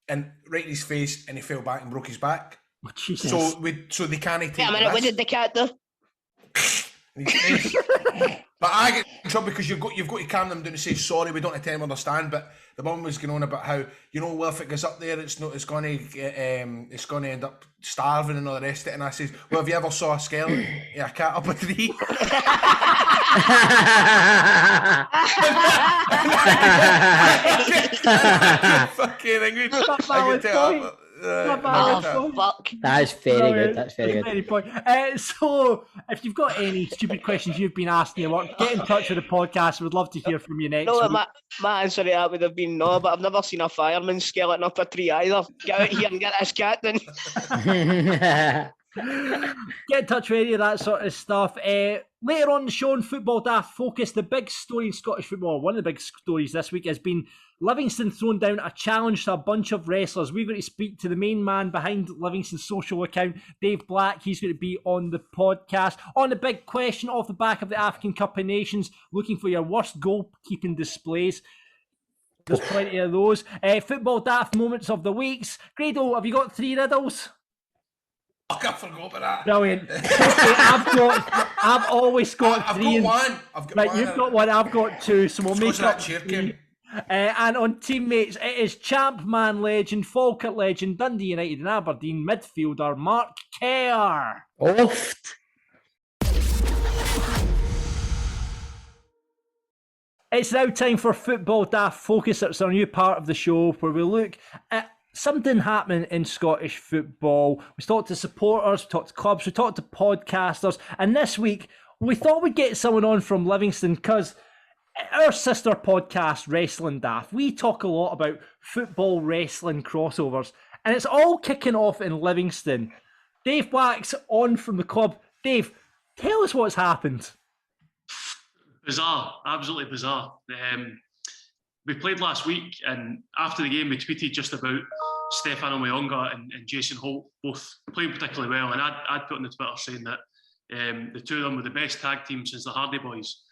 and right in his face, and he fell back and broke his back. Oh, Jesus. So they can't take. Yeah, a minute, what did the cat do? But I get in trouble because you've got to calm them down to say sorry, we don't attend, understand. But the mum was going on about how well if it goes up there, it's going to end up starving and all the rest of it. And I says, well, have you ever saw a skeleton? Yeah, a cat up a tree. Fucking angry. I can tell. Fuck. That's very good. That's very good. Very point. So, if you've got any stupid questions you've been asking at work, get in touch with the podcast. We'd love to hear from you next No, week. my answer to that would have been no, but I've never seen a fireman skeleton up a tree either. Get out here and get this cat then. Get in touch with any of that sort of stuff. Later on the show on Football Daft Focus, the big story in Scottish football, one of the big stories this week has been Livingston throwing down a challenge to a bunch of wrestlers. We're going to speak to the main man behind Livingston's social account, Dave Black. He's going to be on the podcast. On the big question off the back of the African Cup of Nations, looking for your worst goalkeeping displays. There's plenty of those. Football Daft moments of the weeks. Grado, have you got 3 riddles? I forgot about that. Brilliant. I've always got 3. I've got one. You've got 1. I've got 2. So we'll It's make because of that up chair 3. came. And on teammates, it is Champ Man legend, Falkirk legend, Dundee United and Aberdeen midfielder Mark Kerr. Oft. It's now time for Football Daft Focus. It's our new part of the show where we look at something happening in Scottish football. We talk to supporters, we talk to clubs, we talk to podcasters. And this week, we thought we'd get someone on from Livingston because our sister podcast, Wrestling Daft, we talk a lot about football wrestling crossovers. And it's all kicking off in Livingston. Dave Black's on from the club. Dave, tell us what's happened. Bizarre, absolutely bizarre. We played last week, and after the game, we tweeted just about Stefano Mayonga and Jason Holt both playing particularly well. And I'd put on the Twitter saying that the two of them were the best tag team since the Hardy Boys.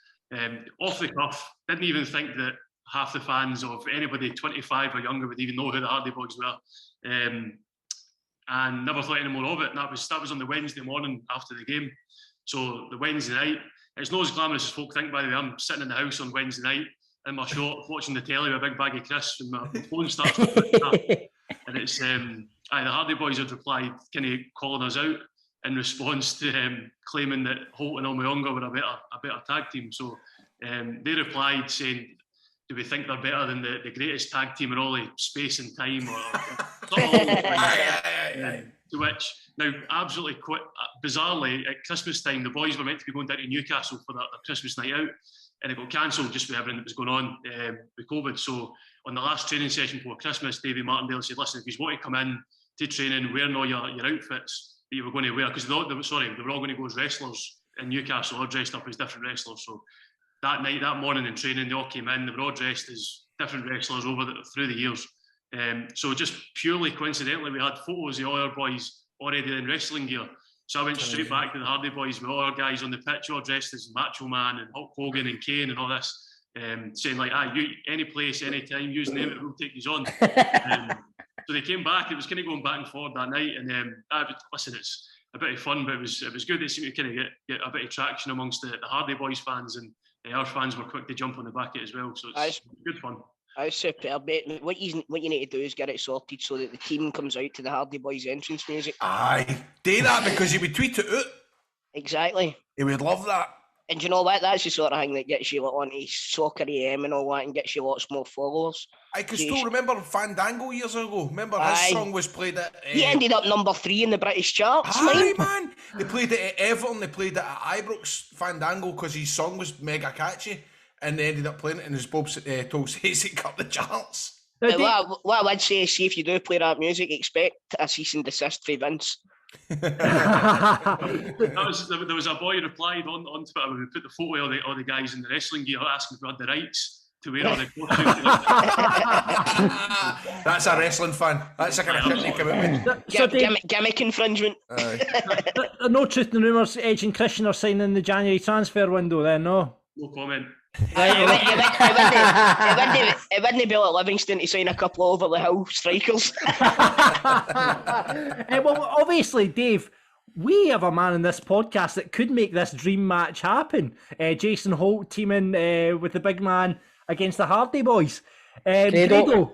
Off the cuff, didn't even think that half the fans of anybody 25 or younger would even know who the Hardy Boys were. And never thought any more of it. And that was on the Wednesday morning after the game. So the Wednesday night, it's not as glamorous as folk think, by the way. I'm sitting in the house on Wednesday night in my shorts watching the telly with a big bag of crisps and my phone starts and it's the Hardy Boys had replied kind of calling us out in response to claiming that Holt and Mayonga were a better tag team. So they replied saying, do we think they're better than the greatest tag team in all the space and time? To which, now, absolutely quite bizarrely, at Christmas time, the boys were meant to be going down to Newcastle for their Christmas night out, and it got cancelled just with everything that was going on with COVID. So on the last training session before Christmas, Davy Martindale said, listen, if you want to come in to training wearing all your outfits that you were going to wear, because they were all going to go as wrestlers in Newcastle, all dressed up as different wrestlers. So that night, that morning in training, they all came in, they were all dressed as different wrestlers through the years. So just purely coincidentally, we had photos of all our boys already in wrestling gear. So I went straight back to the Hardy Boys with all our guys on the pitch, all dressed as Macho Man and Hulk Hogan and Kane and all this, saying like, you any place, any time, use name it, we'll take you on. So they came back. It was kind of going back and forward that night, and listen, it's a bit of fun, but it was good. It seemed to kind of get a bit of traction amongst the Hardy Boys fans, and our fans were quick to jump on the back of it as well. So it's good fun. That's superb, mate. What you need to do is get it sorted so that the team comes out to the Hardy Boys entrance music. Aye, do that because he would tweet it out. Exactly. He would love that. And you know what? That's the sort of thing that gets you onto Soccer AM and all that and gets you lots more followers. I can still remember Fandango years ago. Remember his song was played at... he ended up number 3 in the British charts. Aye, man. They played it at Everton, they played it at Ibrox, Fandango, because his song was mega catchy. And they ended up playing it, and as Bob Toal says, it cut the charts. What I would say is, see if you do play that music, expect a cease and desist for Vince. There was a boy who replied on Twitter when we put the photo of the guys in the wrestling gear asking if we had the rights to wear all the costumes. That's a wrestling fan. That's a kind of shit they come out with. Gimmick infringement. No truth in rumours, Edge and Christian are signing in the January transfer window then, no? No comment. It wouldn't be like Livingston to sign a couple over the hill strikers. Well, obviously, Dave, we have a man in this podcast that could make this dream match happen. Jason Holt teaming with the big man against the Hardy Boys. Grado,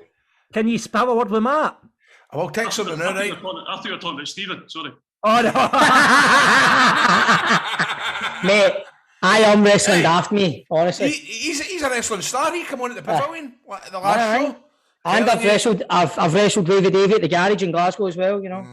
can you have a word with Matt? I will text him now, right? I thought you were talking about Stephen, sorry. Oh, no. Mate, I am wrestling daft, me, honestly. He's a wrestling star. He come on at the pavilion the last show. And I've wrestled Davey at the garage in Glasgow as well, you know.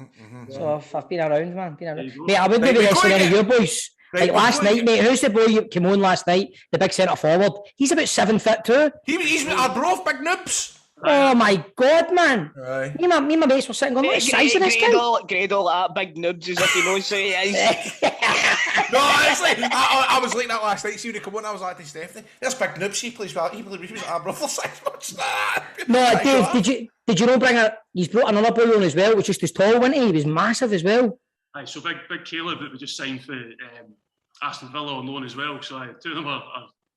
So I've been around, man. Mate, I wouldn't be wrestling any of your boys. Like last night, mate, who's the boy who came on last night? The big centre forward. He's about 7 foot 2. He's with our bro, big noobs. Oh my God, man! Me and my mates were sitting going, "What size is this guy?" Grado like big noobs as if he knows who he is. No, honestly, I was like that last night. See when he come on, I was like to Stephanie, "There's big noobs. He plays well. He was our bro for 6 months." No, Dave, did you not bring a? He's brought another boy on as well, which is his tall, wasn't he? He was massive as well. Aye, so big Caleb that we just signed for Aston Villa on loan as well. So two of them are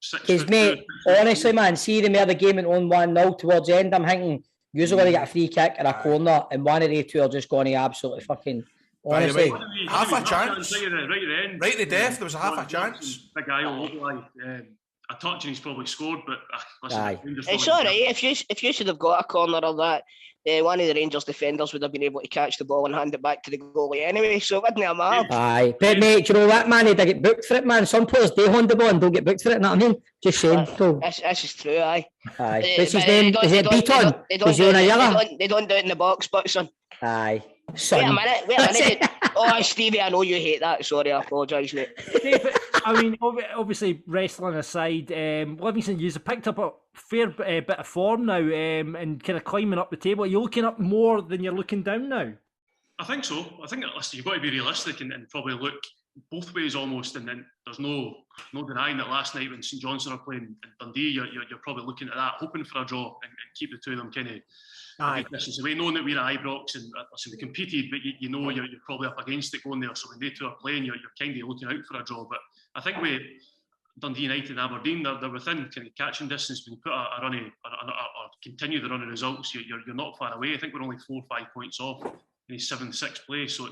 6 Because, mate, honestly, man, see them the game and on 1-0 towards the end, I'm thinking, you're going to get a free kick or a corner, and one of the two are just going to absolutely fucking, honestly. Half a chance. Right at the end. Right to death, there was a half a chance. Big guy all over, a touch and he's probably scored, but listen, it's all right. If you should have got a corner of that, one of the Rangers defenders would have been able to catch the ball and hand it back to the goalie anyway, so it wouldn't have mattered. Aye, but mate, you know what, man? They'd get booked for it, man. Some players, they hold the ball and don't get booked for it, you know what I mean? Just saying. This is true, aye. What's his name? Is it Beaton? Is he on a yellow? They don't do it in the box, but son. Aye. Wait a minute. Oh, Stevie, I know you hate that. Sorry, I apologise, mate. I mean, obviously, wrestling aside, Livingston, you've picked up a fair bit of form now and kind of climbing up the table. Are you looking up more than you're looking down now? I think so. I think listen, you've got to be realistic and probably look both ways almost. And then there's no denying that last night when St Johnstone are playing in Dundee, you're probably looking at that, hoping for a draw and keep the two of them kind of distance away, knowing that we're at Ibrox and listen, we competed, but you know you're probably up against it going there. So when they two are playing, you're kind of looking out for a draw. But I think with Dundee United and Aberdeen, they're within kind of catching distance. When you put a run or continue the run of results, you're not far away. I think we're only 4 or 5 points off in his 7th, 6th place. So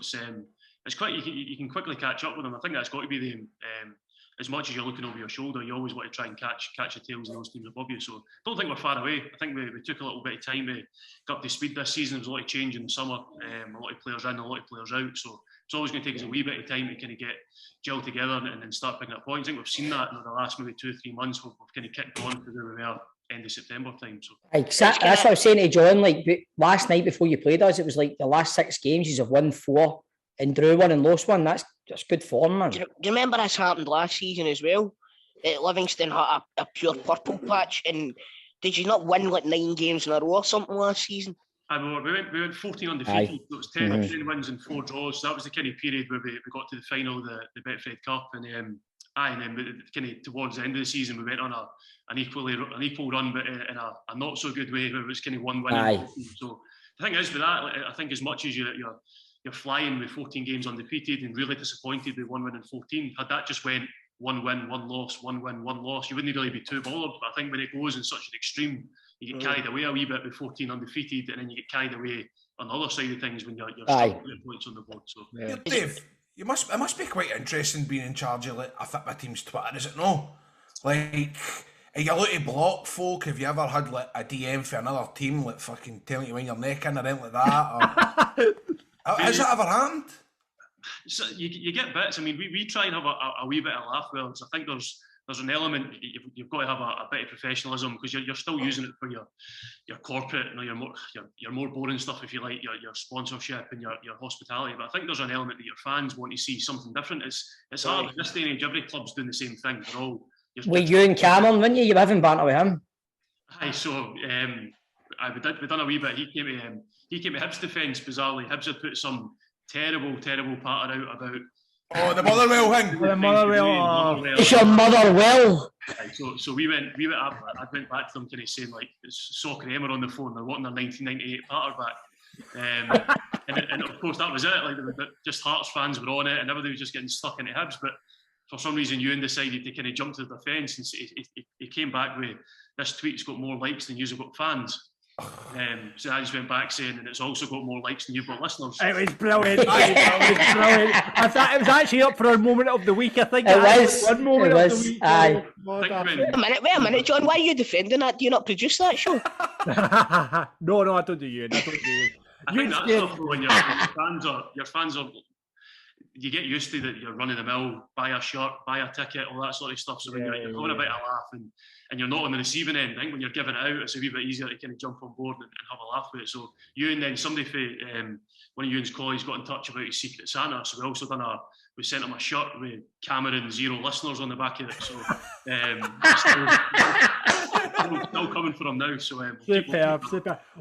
it's quite you can quickly catch up with them. I think that's got to be the as much as you're looking over your shoulder, you always want to try and catch the tails of those teams above you. So I don't think we're far away. I think we took a little bit of time to get up to speed this season. There was a lot of change in the summer, a lot of players in, a lot of players out. So it's always going to take us a wee bit of time to kind of get gel together and then start picking up points. I think we've seen that in the last maybe 2 or 3 months. We've kind of kicked on to where we were end of September time. So exactly. That's what I was saying to John. Like last night before you played us, it was like the last 6 games you've won 4 and drew 1 and lost 1. That's good form, man. Do you remember this happened last season as well? Livingston had a pure purple patch, and did you not win like 9 games in a row or something last season? We went 14 undefeated. So it was 10 wins and 4 draws. So that was the kind of period where we got to the final of the Betfred Cup, and then kind of towards the end of the season we went on an equal run, but in a not so good way, where it was kind of 1 win. So the thing is with that, I think as much as you're flying with 14 games undefeated and really disappointed with 1 win and 14, had that just went 1 win, 1 loss, 1 win, 1 loss, you wouldn't really be too bothered. But I think when it goes in such an extreme, you get carried away a wee bit with 14 undefeated, and then you get carried away on the other side of things when you're still putting points on the board. So, Dave, it must be quite interesting being in charge of a football team's Twitter, is it no? Like, if you look to block folk, have you ever had like a DM for another team, like fucking telling you when your neck in or anything like that? Or... Has that ever happened? So you get bits. I mean, we try and have a wee bit of laugh with us. I think there's an element you've got to have a bit of professionalism, because you're still using it for your corporate, your more boring stuff, if you like, your sponsorship and your hospitality. But I think there's an element that your fans want to see something different. It's hard in this day and age. Every club's doing the same thing. They're all. With you and Cameron, weren't you? You were having banter with him. Aye, so we done a wee bit. He came to Hibs defence, bizarrely. Hibs had put some terrible patter out about. Oh, the Motherwell thing. The Motherwell. It's your Motherwell. So we went. I went back to them, kind of saying like, it's Soccer Emma on the phone. They're wanting their 1998 patter back. And of course that was it. Like, just Hearts fans were on it, and everybody was just getting stuck into Hibs. But for some reason, Ewan decided to kind of jump to the defence, and he came back with, this tweet's got more likes than you've got fans. So I just went back saying, and it's also got more likes than you've got listeners. It was brilliant. I thought it was actually up for our moment of the week. I think It was. one moment of the week. Aye. Wait a minute, John. Why are you defending that? Do you not produce that show? No, I don't do you. I think that's stuff when your fans are. You get used to that. You're running the mill, buy a shirt, buy a ticket, all that sort of stuff. So when you're having a bit of laugh and you're not on the receiving end, I think when you're giving it out, it's a wee bit easier to kind of jump on board and have a laugh with it. So you and then somebody for one of Ewan's colleagues got in touch about his Secret Santa. So we also we sent him a shirt with Cameron 0 listeners on the back of it. So still coming for him now. So superb.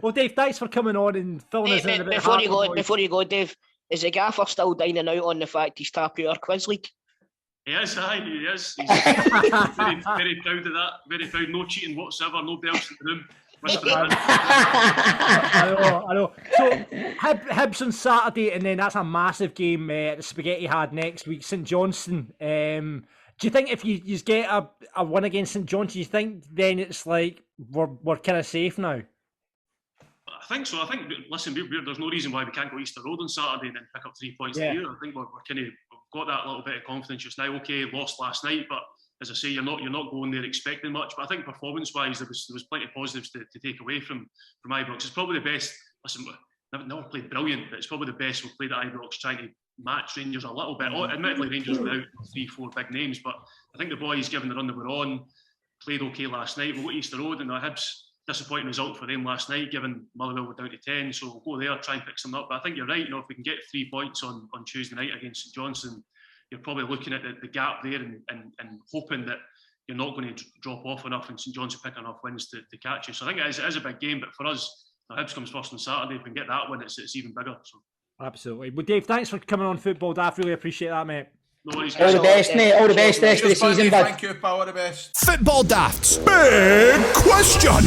Well, Dave, thanks for coming on and filling us in a bit. Before you go, Dave, is the gaffer still dining out on the fact he's tapped our quiz league? He is. He's very proud of that. Very proud. No cheating whatsoever. Nobody else in the room. I know. So Hibs on Saturday, and then that's a massive game. The Spaghetti had next week, St Johnstone. Do you think if you get a win against St Johnstone, do you think then it's like we're kind of safe now? I think so. I think, listen, there's no reason why we can't go Easter Road on Saturday and then pick up 3 points here. I think we've got that little bit of confidence just now. Okay, lost last night, but as I say, you're not going there expecting much. But I think performance-wise, there was plenty of positives to take away from Ibrox. It's probably the best. Listen, we've never played brilliant, but it's probably the best we've played at Ibrox, trying to match Rangers a little bit. Admittedly, Rangers without 3-4 big names, but I think the boys, given the run that we're on, played okay last night. We'll go to Easter Road, and the Hibs. Disappointing result for them last night, given Motherwell were down to 10. So we'll go there, try and pick something up. But I think you're right. If we can get 3 points on Tuesday night against St Johnstone, you're probably looking at the gap there and hoping that you're not going to drop off enough and St Johnstone pick enough wins to catch you. So I think it is a big game. But for us, the Hibs comes first on Saturday. If we can get that win, it's even bigger. So. Absolutely. Well, Dave, thanks for coming on Football Daft. Really appreciate that, mate. No worries, all the best, mate. All the best rest of the season, bud. Thank you, pal. All the best. Football Daft's big question.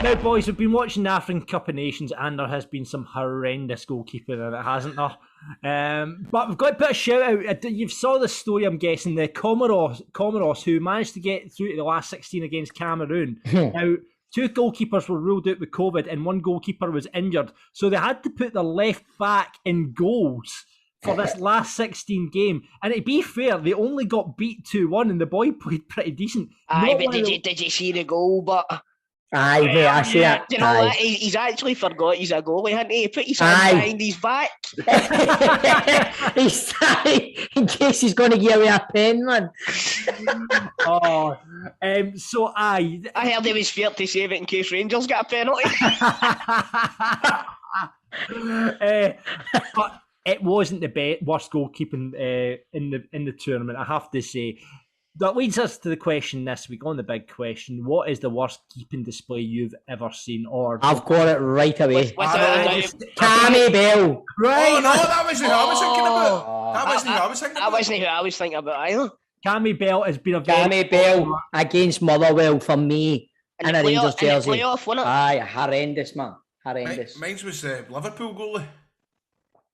Now, boys, we've been watching the African Cup of Nations, and there has been some horrendous goalkeeping in it, hasn't there? But we've got to put a shout out. You saw the story, I'm guessing, the Comoros, who managed to get through to the last 16 against Cameroon. Now, 2 goalkeepers were ruled out with COVID, and 1 goalkeeper was injured. So they had to put their left back in goals for this last 16 game. And to be fair, they only got beat 2-1, and the boy played pretty decent. Aye, but did you see the goal? But aye, mate, I see it. You know what? He's actually forgot he's a goalie, hasn't he? He put his hand behind his back. He's in case he's going to give away a pen, man. So I heard he was feared to save it in case Rangers got a penalty. But it wasn't the worst goalkeeping in the tournament, I have to say. That leads us to the question this week, on the big question: what is the worst keeping display you've ever seen? Or I've got it right away. Cammy Bell. Right? Oh no, that wasn't who I was thinking about. That wasn't who I was thinking about. That wasn't who I was thinking about either. Cammy Bell has been a Cammy Bell against Motherwell for me in a Rangers jersey. Playoff, wasn't it? Aye, horrendous, man. Horrendous. Mine was the Liverpool goalie.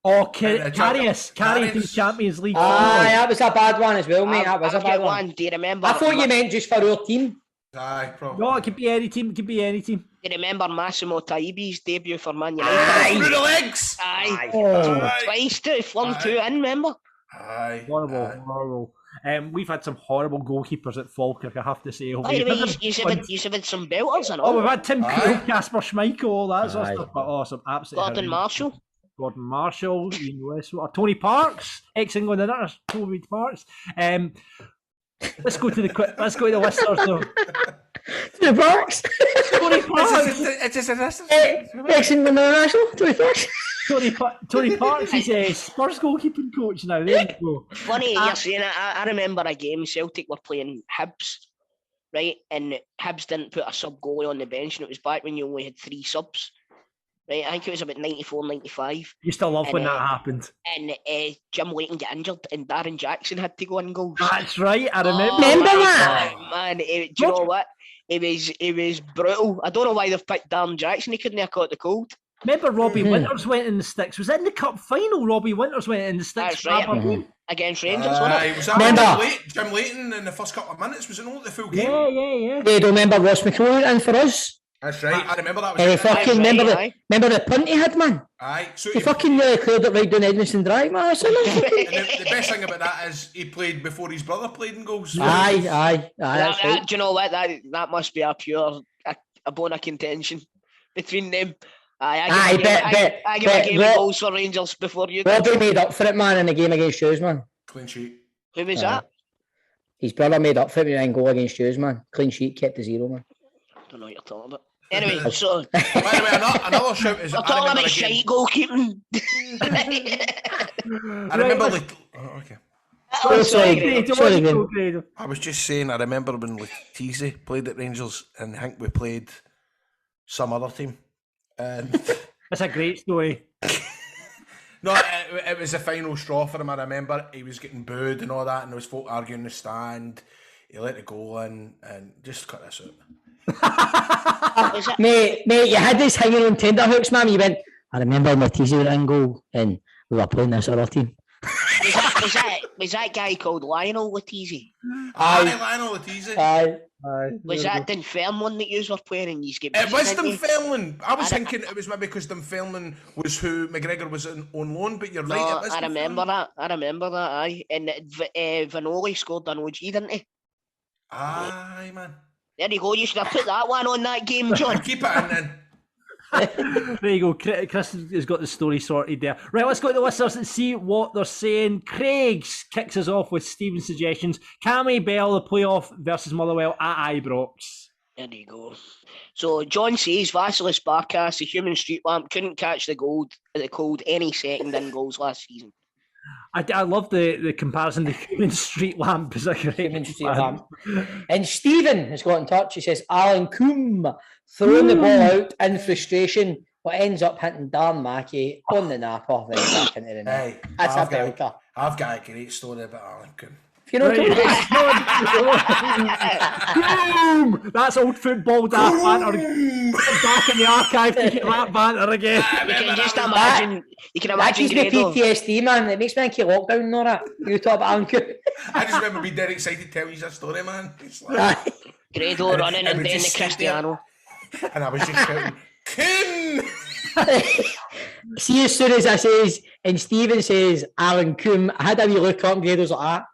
Oh, Karius to the Champions League. Aye, that was a bad one as well, mate. That was a bad one. Do you remember? I thought you meant just for our team. Aye, probably. No, it could be any team. Do you remember Massimo Taibi's debut for Man United? Aye, through the legs. Aye. Twice too, flung 2 in, remember? Aye. Horrible. We've had some horrible goalkeepers at Falkirk, I have to say. By the way, you've had some belters and all. Oh, we've had Tim Krul, Casper Schmeichel, all that sort of stuff. But some absolutely. Gordon Marshall, Ian Westwood, Tony Parks, ex-England winner, Tony Parks. Let's go to the listeners though. Tony Parks. Tony Parks. Ex-England international. Tony Parks. Tony Parks is Spurs goalkeeping coach now. There you go. Funny you're saying it. I remember a game Celtic were playing Hibs, right? And Hibs didn't put a sub goalie on the bench, and it was back when you only had 3 subs. Right, I think it was about 94, 95. You still love when that happened. And Jim Leighton got injured and Darren Jackson had to go in goals. That's right, I remember. Remember that? Man, do you know what? It was brutal. I don't know why they've picked Darren Jackson. He couldn't have caught the cold. Remember Robbie Winters went in the sticks? Was it in the cup final? Robbie Winters went in the sticks. That's right. Against Rangers, wasn't it? Was that Jim Leighton in the first couple of minutes? Was it not the full game? Yeah. They don't remember Ross McCoy in for us. That's right. I remember that. Remember the punt he had, man. Aye. So he fucking cleared it right down Edmiston Drive, man. And the best thing about that is he played before his brother played in goals. Aye. That's right. Do you know what? That must be a bone of contention between them. I give a game of goals for Rangers before you. Robbie made up for it, man, in the game against Shoes, man. Clean sheet. Who was that? His brother made up for it in goal against Shoes, man. Clean sheet, kept the 0, man. Don't know what you're talking about. Anyway, so by the way, another shout is I'm talking about shite goalkeeping. I remember Sorry. I was just saying, I remember when Letizia played at Rangers, and I think we played some other team. And that's a great story. No, it was a final straw for him. I remember he was getting booed and all that, and there was folk arguing in the stand. He let it go in, and just cut this out. mate, you had this hanging on tenterhooks, man. You went, I remember Letizia went in goal, and we were playing this other team. Was that guy called Lionel Letizia? Aye, Lionel Letizia. Aye. Was that Dunfermline that you were playing and you get? It was Dunfermline. I was thinking it was maybe because Dunfermline was who McGregor was on loan, but you're right. No, I remember that. Aye, and Vanoli scored an OG, didn't he? Aye, man. There you go. You should have put that one on that game, John. Keep it in then. There you go. Chris has got the story sorted there. Right, let's go to the listeners and see what they're saying. Craig kicks us off with Stephen's suggestions. Cammy Bell, the playoff versus Motherwell at Ibrox. There you go. So John says Vasilis Barkas, the human street lamp, couldn't catch the cold any second in goals last season. I love the comparison. The human street lamp is a great human street lamp. And Stephen has got in touch. He says Alan Coombe throwing the ball out in frustration, but ends up hitting Dan Mackey on the napper, then back into the net. That's a belter. I've got a great story about Alan Coombe. If you know Boom! That's old football daft banter. Back in the archive to get that banter again. You can just imagine. You can imagine. That gives me PTSD, man. It makes me think of lockdown and all that. You talk about Alan Coombe. I just remember being dead excited telling you that story, man. It's like, Grado running and then the Cristiano. And I was just shouting, Coombe! See, as soon as I says, and Stephen says Alan Coombe, I had a wee look up and Grado's like that.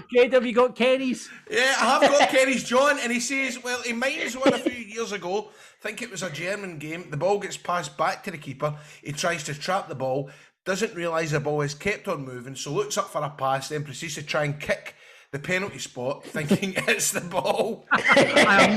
Grado, have you got Kenny's? Yeah, I have got Kenny's, John, and he says, well, he minds one a few years ago. I think it was a German game. The ball gets passed back to the keeper. He tries to trap the ball, doesn't realise the ball is kept on moving, so looks up for a pass, then proceeds to try and kick the penalty spot, thinking it's the ball. I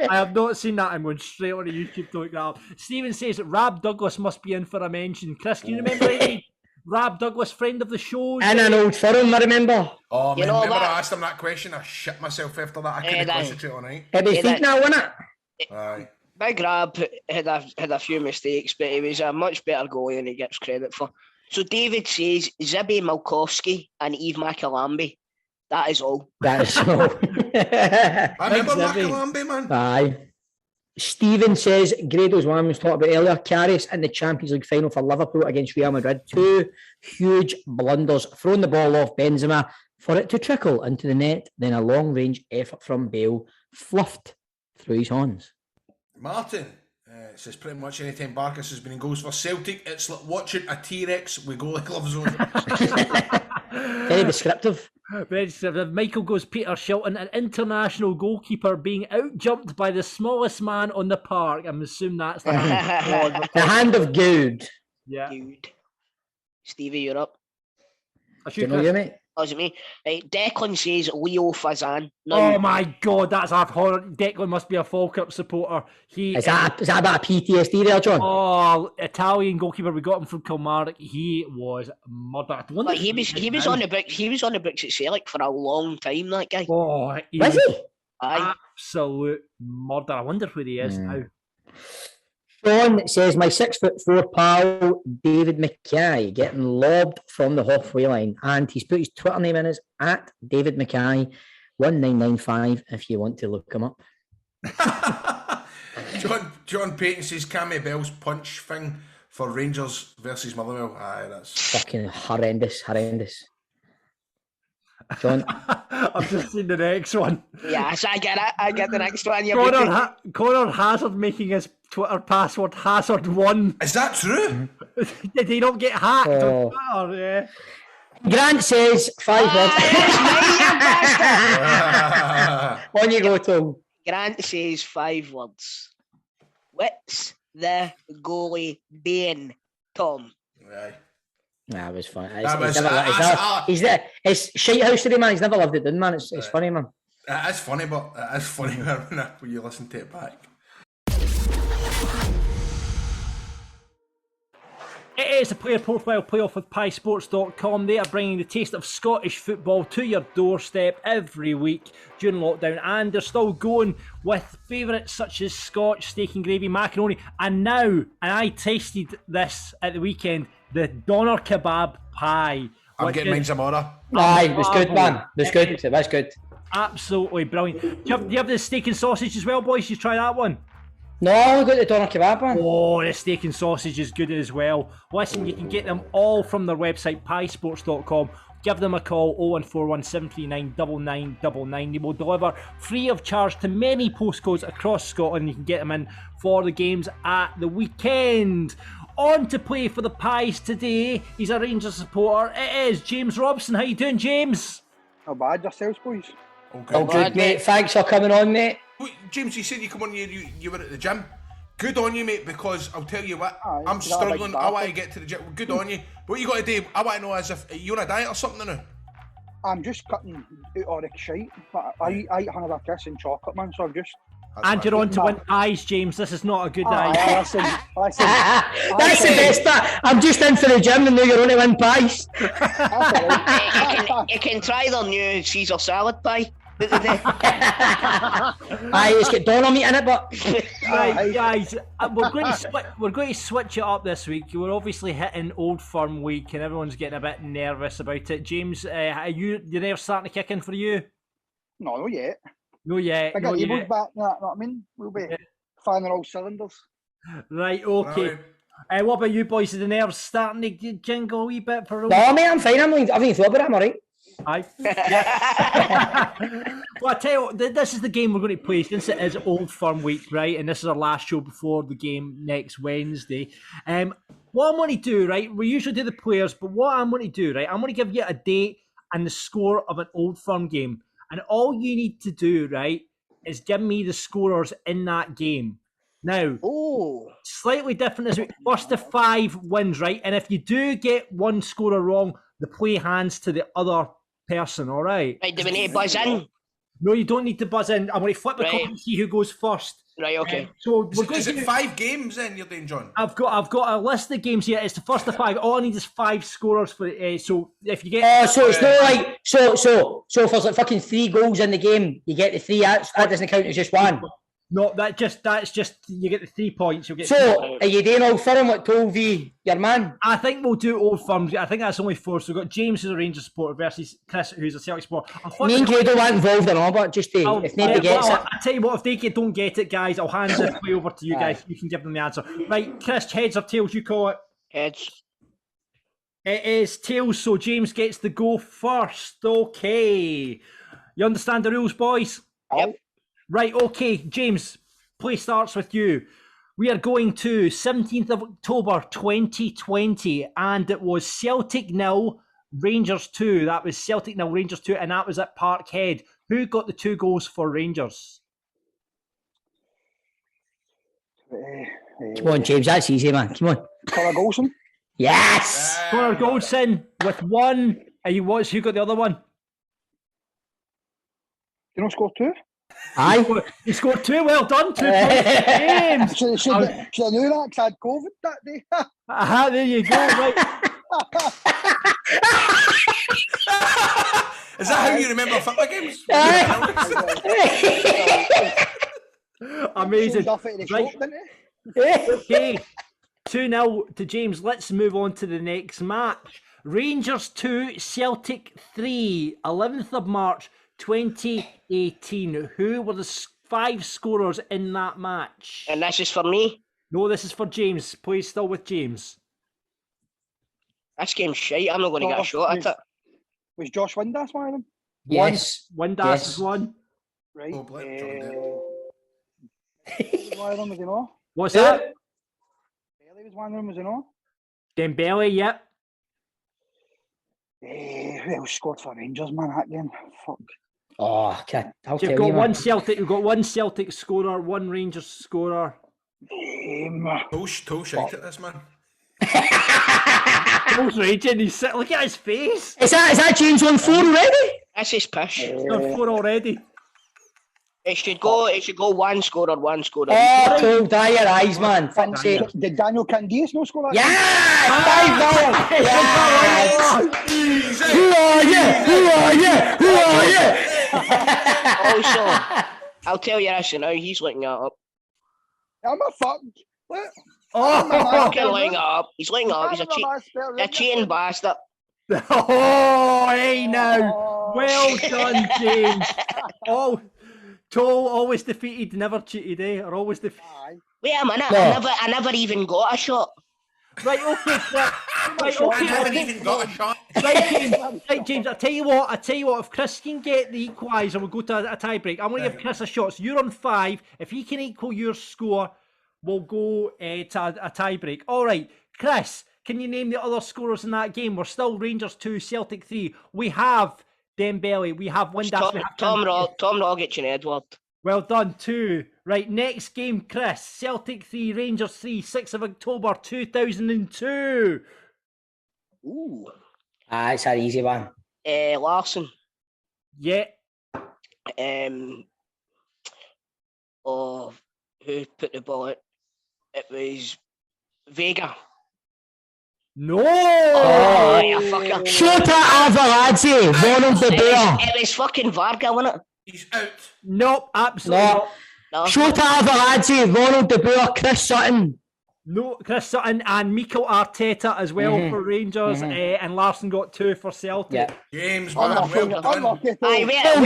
have not seen that. I'm going straight on to YouTube to look that up. Stephen says that Rab Douglas must be in for a mention. Chris, can you remember any Rab Douglas, friend of the show? And an old firm, I remember. Oh, man, remember I asked him that question? I shit myself after that. I couldn't concentrate all night. It was feet now, wasn't it? Aye. Big Rab had a few mistakes, but he was a much better goalie than he gets credit for. So David says Zibby Malkowski and Eve Makalambi. That is all. That is all. I remember Makalambi, man. Aye. Stephen says Grado's one was talked about earlier. Carrius in the Champions League final for Liverpool against Real Madrid. 2 huge blunders. Throwing the ball off Benzema for it to trickle into the net. Then a long range effort from Bale fluffed through his hands. Martin, It says pretty much anytime Barkas has been in goals for Celtic, it's like watching a T-Rex with goalie gloves on. Very descriptive. Very descriptive. Michael goes, Peter Shilton, an international goalkeeper being out-jumped by the smallest man on the park. I'm assuming that's the hand. The hand of good. Yeah. Dude. Stevie, you're up. Do you know you, mate? Oh, is it me? Right, Declan says Leo Fazan. Oh my God, that's a horror. Declan must be a Falkirk supporter. Is that a bit of PTSD there, John? Oh, Italian goalkeeper. We got him from Kilmarnock. He was murdered. But he was on the books. He was on the books at Celtic for a long time. That guy. Oh, was he? Absolute murder. I wonder where he is now. Sean says, my 6'4" pal, David Mackay, getting lobbed from the halfway line. And he's put his Twitter name in as at David Mackay 1995 if you want to look him up. John Payton says Cammy Bell's punch thing for Rangers versus Motherwell. Aye, that's fucking horrendous. John, I've just seen the next one. Yes, I get it. I get the next one. Connor Hazard making his Twitter password Hazard1. Is that true? Did he not get hacked on Oh. Twitter? Yeah. Grant says 5 words. On you go, Tom. Grant says 5 words. What's the goalie doing, Tom? Aye. Nah, it was fun. It's shite house today, man. He's never lived it down, man. It's funny, man. It is funny, but it is funny when you listen to it back. It is a player profile playoff with piesports.com. They are bringing the taste of Scottish football to your doorstep every week during lockdown, and they're still going with favourites such as Scotch, steak and gravy, macaroni, and I tasted this at the weekend, the doner kebab pie. I'm getting mine tomorrow. Aye, it was good, man. It was good. Absolutely brilliant. Do you have the steak and sausage as well, boys? You try that one? No, we got the doner kebab, man. Oh, the steak and sausage is good as well. Listen, you can get them all from their website, piesports.com. Give them a call, 0141 739 9999. They will deliver free of charge to many postcodes across Scotland. You can get them in for the games at the weekend. On to play for the Pies today. He's a Rangers supporter. It is James Robson. How you doing, James? Not bad, yourselves, boys. All good, mate. Thanks for coming on, mate. Wait, James, you said you come on here, you were at the gym. Good on you, mate, because I'll tell you what, I'm struggling. I want to get to the gym. Good on you. What you got to do, I want to know as if you're on a diet or something now. I'm just cutting out all the shite. I eat Hannah Kiss and chocolate, man, so I'm just... And you're on to win pies, James. This is not a good idea. Listen. That's the best part. I'm just in for the gym and now you're on to win pies. You can try their new Caesar salad pie. Aye, it's got doner meat in it, but right, guys, we're going to switch it up this week. We're obviously hitting Old Firm week, and everyone's getting a bit nervous about it. James, are your nerves starting to kick in for you? No, not yet. No yet. I got Evo's back, you know what I mean? We'll be firing all cylinders. Right, okay. What about you boys? Are the nerves starting to jingle a wee bit for? No, mate, I'm fine. I've even thought about it. I'm alright. Aye. Well, I tell you what, this is the game we're going to play since it is Old Firm week, right? And this is our last show before the game next Wednesday. What I'm going to do, right? We usually do the players, but what I'm going to do, right? I'm going to give you a date and the score of an Old Firm game. And all you need to do, right, is give me the scorers in that game. Now, slightly different this week. First to 5 wins, right? And if you do get one scorer wrong, the play hands to the other person, all right? Right, do we need to buzz in? No, you don't need to buzz in. I'm going to flip the coin and see who goes first. Right, okay. So is it 5 games then you're doing, John? I've got a list of games here. It's the first of 5. All I need is 5 scorers for. So if you get. So it's not like so if there's like fucking 3 goals in the game, you get the 3. That doesn't count as just one. No, that's just you get the 3 points. You'll get. So are you doing Old Firm like Toal v your man? I think we'll do Old Firms. I think that's only 4. So we've got James, who's a Rangers supporter, versus Chris, who's a Celtic supporter. Me and Grado weren't involved in all, but just if nobody gets it. I tell you what, if they don't get it, guys, I'll hand this play over to you guys. You can give them the answer. Right, Chris, heads or tails? You call it. Heads. It is tails. So James gets the go first. Okay, you understand the rules, boys? Yep. Right, okay, James, play starts with you. We are going to 17th of October 2020, and it was Celtic 0, Rangers 2. That was Celtic 0, Rangers 2, and that was at Parkhead. Who got the 2 goals for Rangers? Come on, James, that's easy, man. Come on. Connor Golson. Yes! Connor Goldson with 1. Who got the other one? You know, score 2. Aye. He scored 2. Well done. 2 points for James. Should I knew that 'cause I had COVID that day. There you go. Right. Is that how you remember football games? Amazing. Off it in the Right. shop, didn't it? Okay, 2-0 to James. Let's move on to the next match. Rangers 2, Celtic 3, 11th of March 2018. Who were the 5 scorers in that match? And this is for me. No, this is for James. Please, still with James. This game's shite. I'm not going to get a shot at it. Was Josh Windass one of them? Yes. Windass Yes. is one. Right. Oh, blame John Dent. One of them was you know. What's that? Bailey was one of them was you know. Dembele, yep. Who else scored for Rangers, man, that game? Fuck. Oh, okay. I'll So tell you've you, got one man. Celtic. You've got one Celtic scorer, one Rangers scorer. Toal shite at this, man. Toal's raging. Look at his face. Is that James on 4 already? This is pish. He's on 4 already. It should go 1 scorer. Oh, Toal, dry your eyes, man. Fancy. Did Daniel Candias no score that? Yes! 5 Who are you? Also, I'll tell you this now, he's looking it up. I'm a fuck. What? Fucking looking it up. He's looking it up. He's a cheating bastard. Oh, hey now. Well done, James. Oh, Toal, always defeated, never cheated, eh? Or always defeated. Wait a minute, No. I never even got a shot. Right, okay. Right, I okay. haven't even got a shot. Right, James, I tell you what, if Chris can get the equaliser, we'll go to a tie break. I'm going to give Chris a shot. So you're on 5. If he can equal your score, we'll go to a tie break. All right, Chris, can you name the other scorers in that game? We're still Rangers 2, Celtic 3. We have Dembele, we have Windass, we have Tom Rogic and Edward. Well done, 2. Right, next game, Chris. Celtic 3, Rangers 3, 6th of October 2002. Ooh. It's an easy one. Larson. Yeah. Who put the ball out? It was Vega. No! Oh, you fucker. Shota Avaladze, Ronald De Boer. It was fucking Varga, wasn't it? He's out. Nope, absolutely not. No. Shota Avaladze, Ronald De Boer, Chris Sutton. No, Chris Sutton and Mikel Arteta as well for Rangers, and Larson got 2 for Celtic. Yeah. James, man, well done. Unlucky. Aye, wait a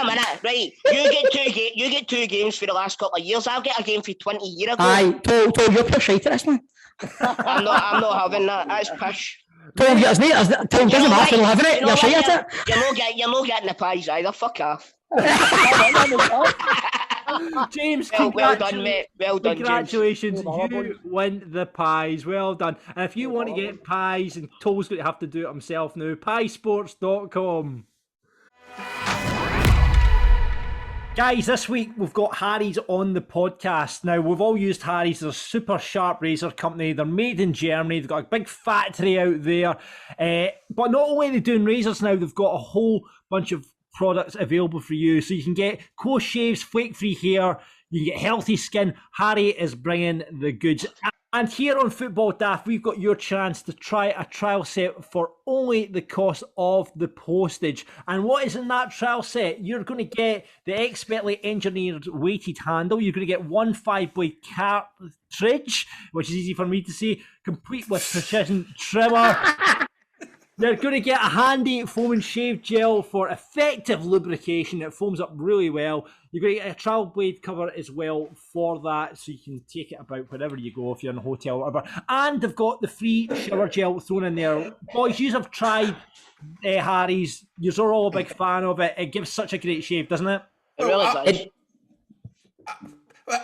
minute, right? You get 2 games for the last couple of years. I'll get a game for 20 years ago. Aye, Toal, you're pure shite at this, man. I'm not having that. That's pish. Toal, doesn't have to having it. You're shite at it. You're not getting the pies either. Fuck off. James, well done, mate. Well done, congratulations. James. You win the pies. Well done. And if you want to get pies, and Toal's going to have to do it himself now, piesports.com. Guys, this week we've got Harry's on the podcast. Now, we've all used Harry's. They're a super sharp razor company. They're made in Germany. They've got a big factory out there. But not only are they doing razors now, they've got a whole bunch of products available for you. So you can get close shaves, flake-free hair. You can get healthy skin. Harry is bringing the goods. And here on Football Daft, we've got your chance to try a trial set for only the cost of the postage. And what is in that trial set? You're going to get the expertly engineered weighted handle. You're going to get 1 5-blade cartridge, which is easy for me to say, complete with precision trimmer. You're going to get a handy foam and shave gel for effective lubrication. It foams up really well. You're going to get a travel blade cover as well for that, so you can take it about wherever you go if you're in a hotel or whatever. And they've got the free shower gel thrown in there. Boys, you have tried Harry's. You're all a big fan of it. It gives such a great shave, doesn't it? It really does. I'm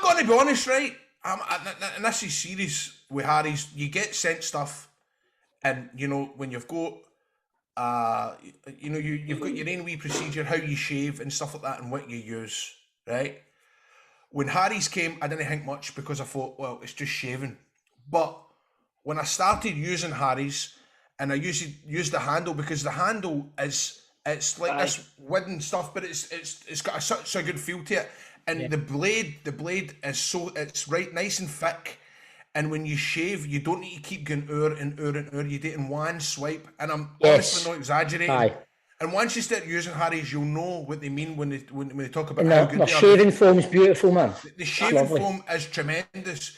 going to be honest, right? And this is serious with Harry's. You get sent stuff, and you know when you've got, you've got your own wee procedure, how you shave and stuff like that, and what you use, right? When Harry's came, I didn't think much because I thought, well, it's just shaving. But when I started using Harry's, and I used the handle because the handle it's like this wooden stuff, but it's got such a good feel to it. And the blade is it's right nice and thick. And when you shave, you don't need to keep going hour and hour and hour. You do it in one swipe. And I'm honestly not exaggerating. Aye. And once you start using Harry's, you'll know what they mean when they talk about And how good the they are. shaving foam's beautiful, man. The shaving foam is tremendous.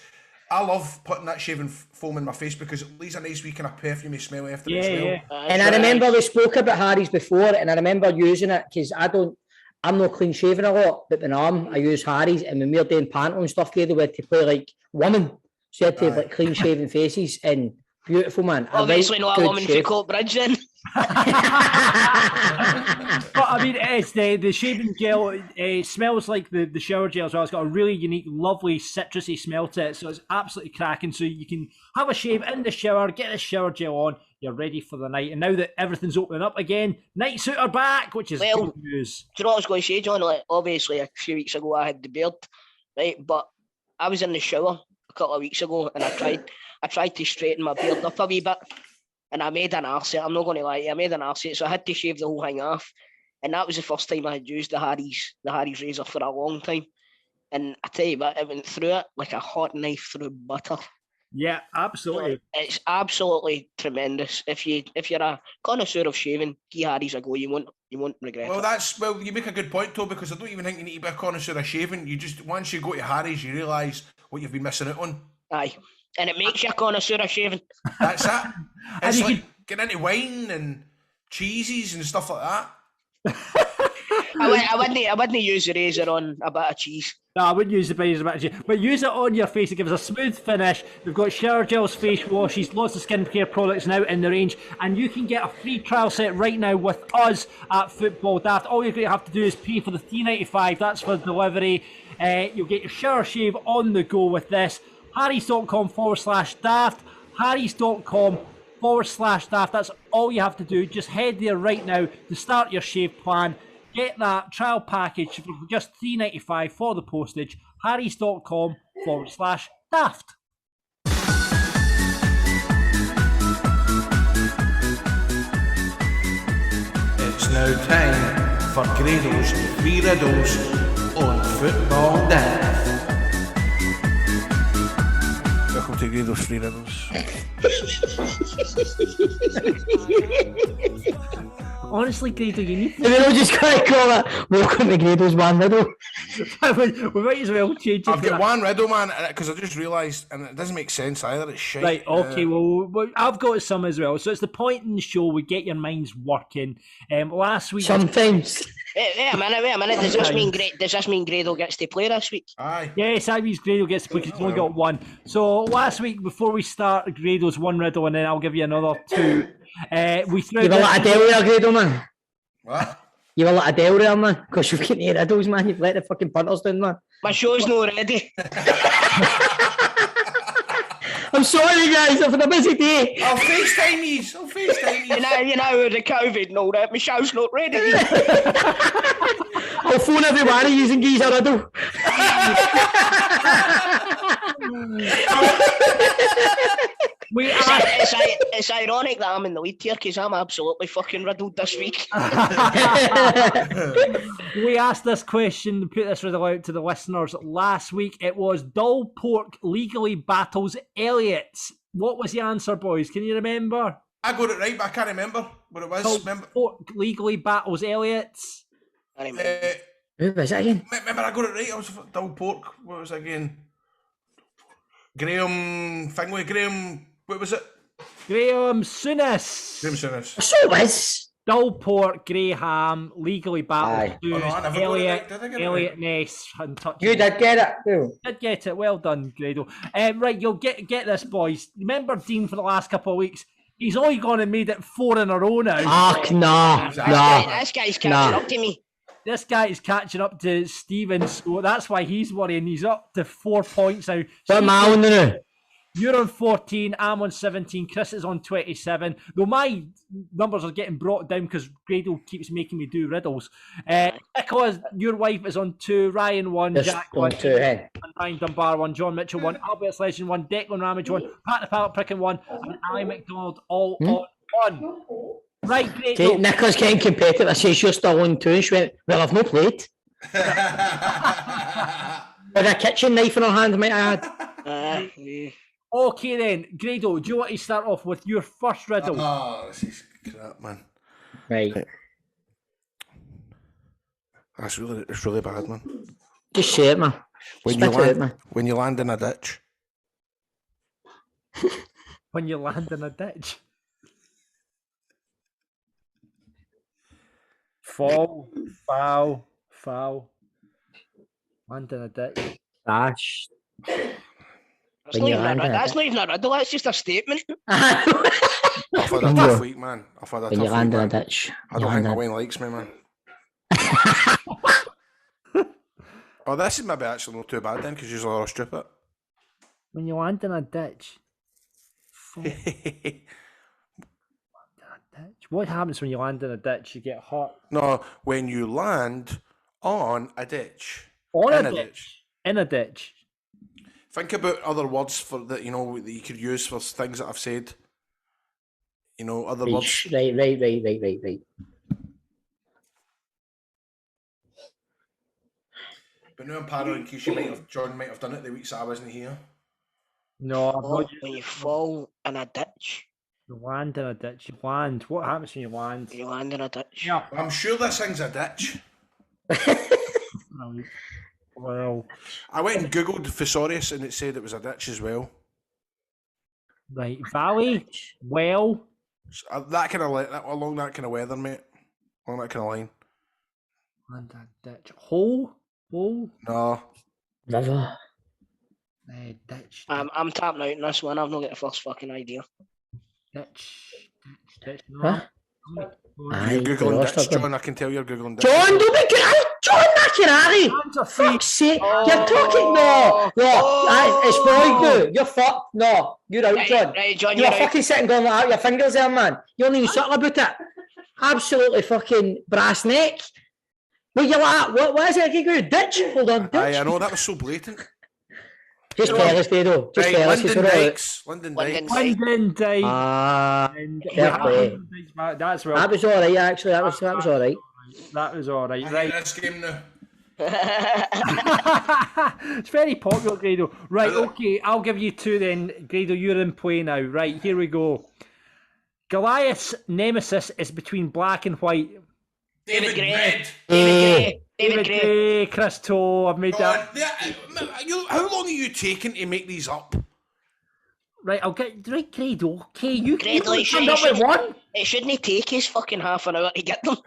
I love putting that shaving foam in my face because it leaves a nice wee kind of perfumy smell after it as well. Yeah. And I remember we spoke about Harry's before, and I remember using it because I'm not clean shaven a lot, but when I use Harry's, and when we're doing panto and stuff, we had to play like women, so you had to have like clean shaven faces, and beautiful, man. Obviously not a woman for Coatbridge then. But I mean, it's the shaving gel. It smells like the shower gel as well. It's got a really unique, lovely citrusy smell to it. So it's absolutely cracking. So you can have a shave in the shower, get the shower gel on. You're ready for the night. And now that everything's opening up again, night suit are back, which is good news. Do you know what I was going to say, John? Like, obviously, a few weeks ago I had the beard, right? But I was in the shower a couple of weeks ago, and I tried to straighten my beard up a wee bit. And I made an arse. I'm not going to lie, I made an arse. So I had to shave the whole thing off. And that was the first time I had used the Harry's razor for a long time. And I tell you what, it went through it like a hot knife through butter. Yeah, absolutely. It's absolutely tremendous. If you're a connoisseur of shaving, give Harry's a go. You won't regret it. Well, you make a good point, Toal, because I don't even think you need to be a connoisseur of shaving. You just, once you go to Harry's, you realise what you've been missing out on. Aye. And it makes you a connoisseur of shaving. That's it. It's like getting into wine and cheeses and stuff like that. I wouldn't use the razor on a bit of cheese. No, I wouldn't use the razor on a bit of cheese. But use it on your face. It gives a smooth finish. We've got shower gels, face washes, lots of skincare products now in the range. And you can get a free trial set right now with us at Football Daft. All you're going to have to do is pay for the $3.95. That's for delivery. You'll get your shower shave on the go with this. Harrys.com/daft. Harrys.com/daft. That's all you have to do. Just head there right now to start your shave plan. Get that trial package for just $3.95 for the postage. Harrys.com/daft. It's now time for Grado's 3 riddles on Football Daft. Welcome to Grado's 3 riddles. Honestly, Grado, you need We're all just going to call it Welcome to Grado's one riddle. we might as well change it. I've got one riddle, man, because I just realised, and it doesn't make sense either. It's shite. Right, okay, well, I've got some as well. So it's the point in the show we get your minds working. Last week... Sometimes. Wait a minute. Does this mean Grado gets to play this week? Aye. Yes, that means Grado gets to play because he's only got one. So last week, before we start, Grado's one riddle, and then I'll give you another two. We threw You were like Adele there, Grado, man. What? You were like Adele there, man. Because you've got no riddles, man. You've let the fucking punters down, man. My show's not ready. I'm sorry, guys. I've had a busy day. I'll FaceTime you. You know, with the COVID and all that, my show's not ready. I'll phone everybody using Gee's a riddle. It's ironic that I'm in the lead here because I'm absolutely fucking riddled this week. We asked this question, put this riddle out to the listeners last week. It was Dull Pork legally battles Elliot. What was the answer, boys? Can you remember? I got it right, but I can't remember what it was. Dull Pork legally battles Elliot. Who was it again? Remember, I got it right. I was Dull Pork. What was it again? Graham Fingley. What was it? Graham Souness. So it was. Dull Pork, Graham, legally battled Elliot Ness. You did get it. Did get it. Well done, Grado. Right, you'll get this, boys. Remember Dean for the last couple of weeks? He's only gone and made it 4 in a row now. No. This guy's catching up to me. this guy is catching up to Stephen, so that's why he's worrying. He's up to 4 points now. What am I on now? You're on 14, I'm on 17, Chris is on 27. Though my numbers are getting brought down because Grado keeps making me do riddles. Nicola, your wife, is on 2, Ryan 1, Just Jack on 1, 2, hey. and Ryan Dunbar 1, John Mitchell 1, Albert Legend 1, Declan Ramage 1, Pat the Pallet Pricken 1, and Ali McDonald all on 1. Right, Grado. Okay, Nicola's getting competitive. I says you're still on 2, and she went, well, I've no played. With a kitchen knife in her hand, might I add. Okay then, Grado, do you want to start off with your first riddle? This is crap, man. Right. It's really bad, man. Just say it, man. When you land in a ditch. When you land in a ditch. Fall, foul. Land in a ditch. Dash. That's not even a riddle, that's just a statement. I've had a tough week, man. When you land in a ditch. I don't think my Wayne likes me, man. Oh, this is maybe actually not too bad then, because you're all stupid. When you land in a ditch. What happens when you land in a ditch? You get hurt. No, when you land on a ditch. On a ditch. In a ditch. Think about other words for that, you know, that you could use for things that I've said. You know, other words. Right. But now I'm paranoid in case John might have done it the weeks I wasn't here. No, when you fall in a ditch. You land in a ditch. You land. What happens when you land? You land in a ditch. Yeah. I'm sure this thing's a ditch. Well, I went and googled thesaurus and it said it was a ditch as well. Right, valley, well. That kind of along that kind of weather, mate. Along that kind of line. And a ditch. Hole. No. River. Ditch. I'm tapping out in this one. I've not got the first fucking idea. Ditch. No. Huh? You're googling ditch, John. I can tell you're googling ditch. John, don't be good. John, McInerney! For fuck's sake, you're talking. No, it's for you. You're fucked. No, you're out, John. Right, John, you're fucking sitting going like that, your fingers there, man. You don't even something about it. Absolutely fucking brass neck. What you like? What is it? I go ditch. Hold on, ditch. I know that was so blatant. Just tell us, Grado. Just tell us. London Dykes. That's right. That was all right, actually. That was all right. That was all right. Right. This game now. It's very popular, Grado. Right, okay, I'll give you 2 then. Grado, you're in play now. Right, here we go. Goliath's nemesis is between black and white. David Gray. David Gray. Chris Toal, I've made that. How long are you taking to make these up? Right, I'll get right, Grado. Okay, you Grado, turned up with one. It shouldn't take us fucking half an hour to get them.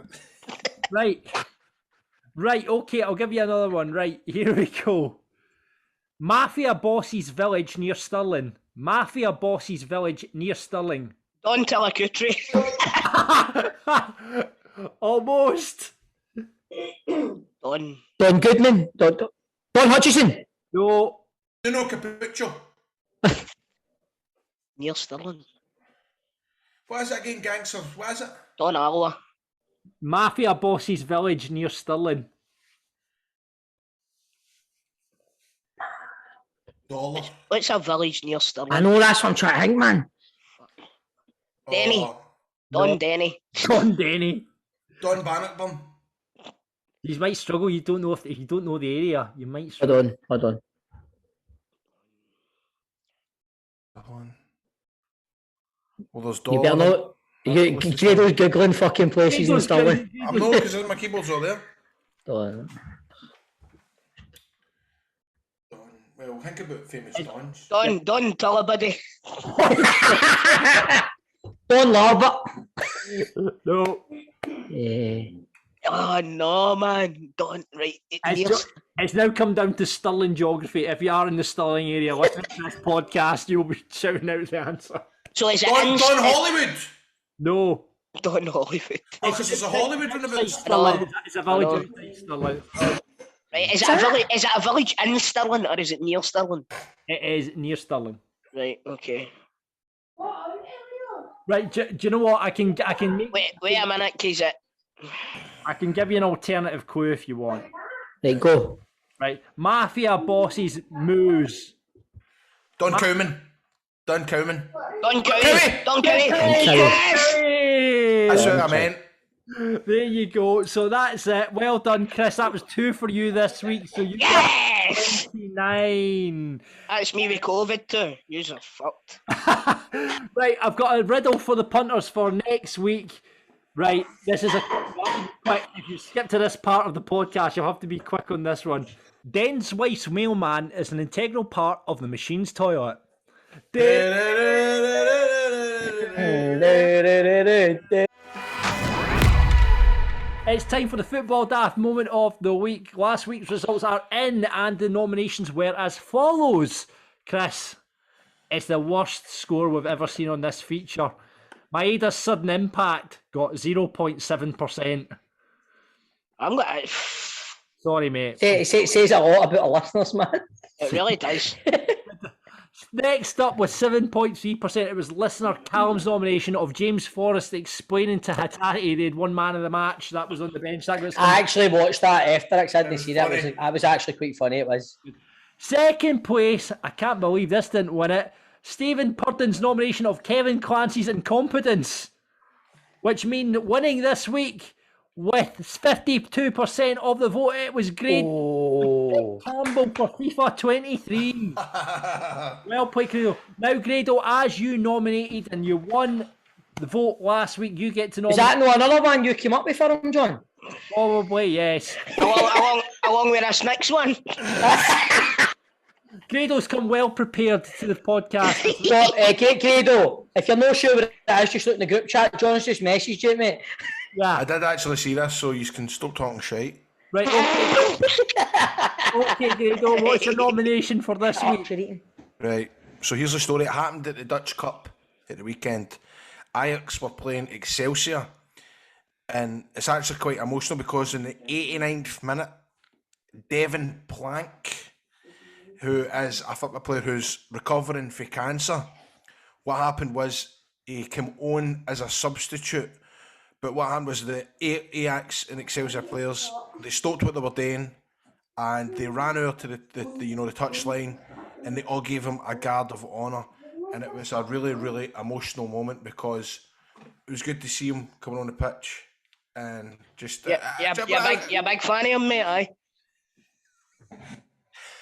Right, okay, I'll give you another one. Right, here we go. Mafia boss's village near Stirling. Mafia boss's village near Stirling. Don Telacutri. Almost. Don Goodman. Don Hutchison. No. Nuno Capuccio. Near Stirling. What is it again, gangsters? What is it? Don Alloa. Mafia boss's village near Stirling. Dollar. What's a village near Stirling? I know, that's what I'm trying to think, man. Denny. Denny. Don Denny. Don Bannockburn. You might struggle. You don't know if you don't know the area. You might struggle. Hold on. Well, there's You better know. Grado's googling fucking places in Stirling. I'm not, because my keyboards are there. Don. Well, think about famous Dons. Don Tullibody. Don Larbert. No. Oh no, man! Don't right. It's now come down to Stirling geography. If you are in the Stirling area, listening to this podcast, you'll be shouting out the answer. So is it Don Hollywood? No. Don Hollywood. Oh, because there's a Hollywood one about Stirling. It's a village I know. outside Stirling. Right, is it a village in Stirling or is it near Stirling? It is near Stirling. Right, okay. Right, do you know what? I can make. Wait a minute, cause I can give you an alternative clue if you want. Right, go. Right, mafia bosses moose. Don Cowman. Don Cowman. Don Cowie. Hey! That's what I meant. There you go. So that's it. Well done, Chris. That was 2 for you this week. So you Yes! got 29. That's me with COVID too. Yous are fucked. Right, I've got a riddle for the punters for next week. Right, this is quick. If you skip to this part of the podcast, you'll have to be quick on this one. Den's wife's mailman is an integral part of the machine's toilet. It's time for the football daft moment of the week. Last week's results are in, and the nominations were as follows. Chris, it's the worst score we've ever seen on this feature. Maeda's sudden impact got 0.7%. I'm gonna. Sorry, mate. It says a lot about our listeners, man. It really does. Next up with 7.3%, it was listener Callum's nomination of James Forrest explaining to Hattati they'd won man of the match. That was on the bench. That got I actually watched that after I hadn't seen it. It was actually quite funny. It was. Second place, I can't believe this didn't win it. Stephen Purden's nomination of Kevin Clancy's incompetence, which means winning this week with 52% of the vote. It was great. Oh. Campbell for FIFA 23. Well played, Grado. Now, Grado, as you nominated and you won the vote last week, you get to nominate. Is that no another one you came up with for him, John? Probably, yes. along with this next one. Grado's come well prepared to the podcast. So, Grado, if you're not sure what it is, just look in the group chat. John's just messaged you, mate. Yeah. I did actually see this, so you can stop talking shite. Right, okay. Okay, Grado, what's your nomination for this week? Right, so here's the story. It happened at the Dutch Cup at the weekend. Ajax were playing Excelsior, and it's actually quite emotional because in the 89th minute, Devin Plank, who is a football player who's recovering from cancer, what happened was he came on as a substitute. But what happened was the Ajax and Excelsior players, they stopped what they were doing and they ran out to the touchline, and they all gave him a guard of honour. And it was a really, really emotional moment because it was good to see him coming on the pitch and just... You're a big fan of him, mate, aye?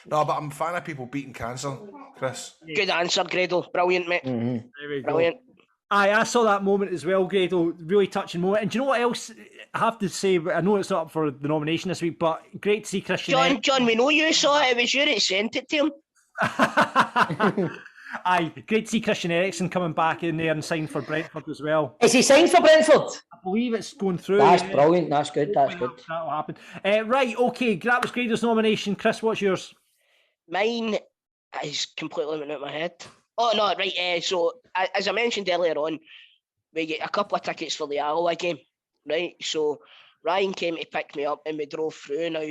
No, but I'm a fan of people beating cancer, Chris. Good answer, Grado. Brilliant, mate. There we go. Brilliant. I saw that moment as well, Grado. Really touching moment. And do you know what else I have to say? I know it's not up for the nomination this week, but great to see Christian. John, we know you saw it. It was you that sent it to him. Aye, great to see Christian Eriksen coming back in there and signed for Brentford as well. Is he signed for Brentford? I believe it's going through. That's brilliant. That's good. That's good. That'll happen. Right, okay. That was Grado's nomination. Chris, what's yours? Mine is completely went out of my head. Oh, no, right. So, as I mentioned earlier on, we get a couple of tickets for the Alloa game, right? So, Ryan came to pick me up and we drove through. Now,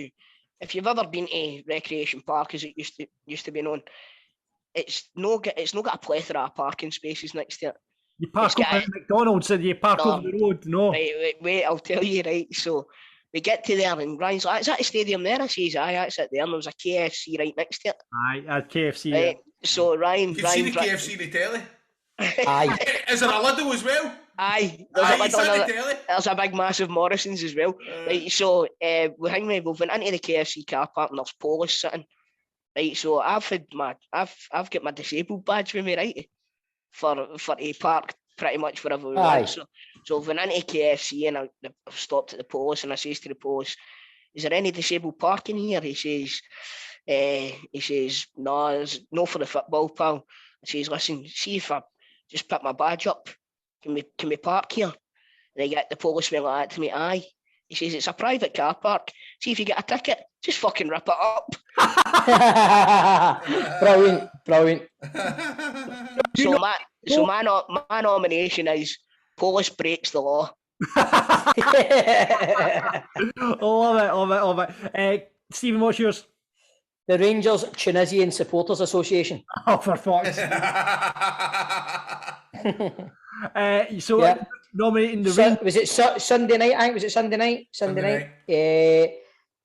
if you've ever been to Recreation Park, as it used to be known, it's not got a plethora of parking spaces next to it. You park over at McDonald's and you park over the road, no? Wait, I'll tell you, right? So, we get to there and Ryan's like, is that a stadium there? I says, aye, that's it there. And there was a KFC right next to it. Aye, at KFC. Right? So Ryan... You've seen the KFC in the telly? Aye. Is there a Lidl as well? Aye. There's a big massive Morrison's as well. Right, so we went into the KFC car park and there's Polish sitting. Right, so I've got my disabled badge with me, right? For to park pretty much wherever we want. So we went into KFC and I stopped at the police and I says to the police, is there any disabled parking here? He says, no, there's no for the football, pal. I says, listen, see if I just pick my badge up, can we park here? And the police went like that to me, aye. He says, it's a private car park. See if you get a ticket, just fucking rip it up. Brilliant. So my nomination is Polish breaks the law. Love it. Stephen, what's yours? The Rangers Tunisian Supporters Association. Oh, for fuck's sake. Nominating the was it Sunday night? I think was it Sunday night? Sunday night.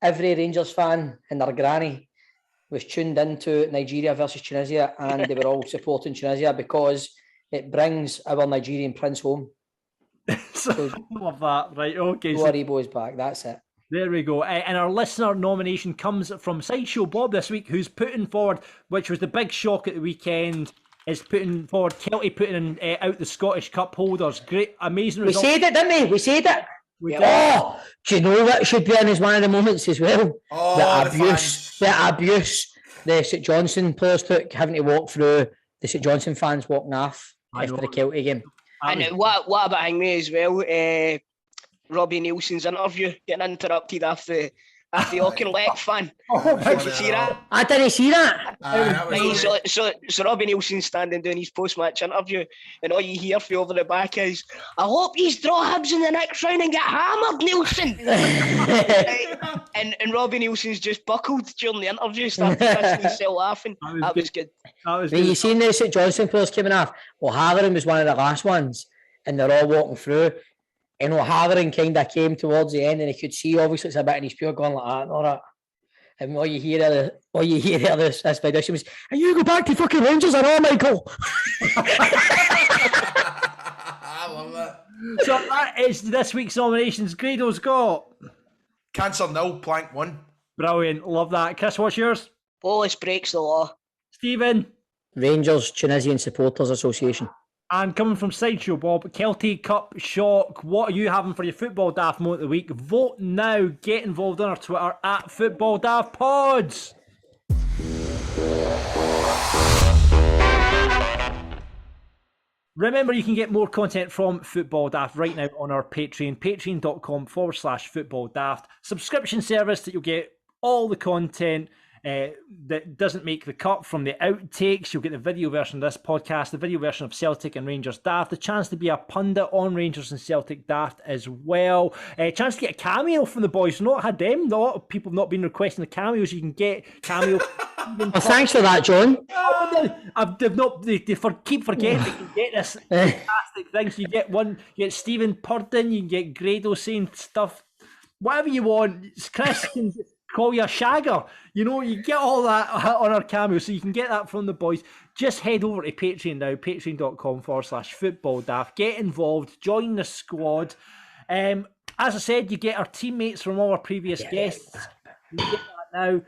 Every Rangers fan and their granny was tuned into Nigeria versus Tunisia, and they were all supporting Tunisia because it brings our Nigerian prince home. Love that. Right, okay. Aribo's back. That's it. There we go. And our listener nomination comes from Sideshow Bob this week, who's putting forward, which was the big shock at the weekend, is putting forward Kelty putting out the Scottish Cup holders. Great, amazing result. We said it, didn't we? We said it. Oh, do you know what should be in as one of the moments as well? Oh, the abuse the St Johnstone players took, having to walk through the St Johnstone fans walking off after the Kelty game. And what about me as well? Robbie Nielsen's interview getting interrupted after the Auchinleck fan. Did you see that? I didn't see that. So Robbie Nielsen's standing doing his post-match interview, and all you hear from over the back is, "I hope you draw Hibs in the next round and get hammered, Nielsen." and Robbie Nielsen's just buckled during the interview, started pissing himself laughing. That was good. You seen the St Johnstone players coming off? Well, Haverin was one of the last ones, and they're all walking through. And Haverin kind of came towards the end, and he could see obviously it's a bit, and he's pure going like that and all that. And all you hear this big issue was, "And you go back to fucking Rangers and all, Michael." I love that. So that is this week's nominations. Grado's got Cancer 0, Plank 1. Brilliant, love that. Chris, what's yours? Polish breaks the law. Stephen? Rangers Tunisian Supporters Association. And coming from Sideshow Bob, Kelty Cup shock. What are you having for your football daft moment of the week? Vote now. Get involved on our Twitter at Football Daft Pods. Remember, you can get more content from Football Daft right now on our Patreon, patreon.com/Football Daft. Subscription service that you'll get all the content that doesn't make the cut from the outtakes. You'll get the video version of this podcast, the video version of Celtic and Rangers Daft, the chance to be a pundit on Rangers and Celtic Daft as well, a chance to get a cameo from the boys. We've not had them. A lot of people have not been requesting the cameos. You can get cameo. Well, thanks for that, John. They keep forgetting they can get this fantastic thing. So you get one, you get Stephen Purden, you can get Grado saying stuff, whatever you want. Chris can call you a shagger. You know, you get all that on our cameo, so you can get that from the boys. Just head over to Patreon now, patreon.com/Football Daft. Get involved, join the squad. As I said, you get our teammates from all our previous guests. You get that now.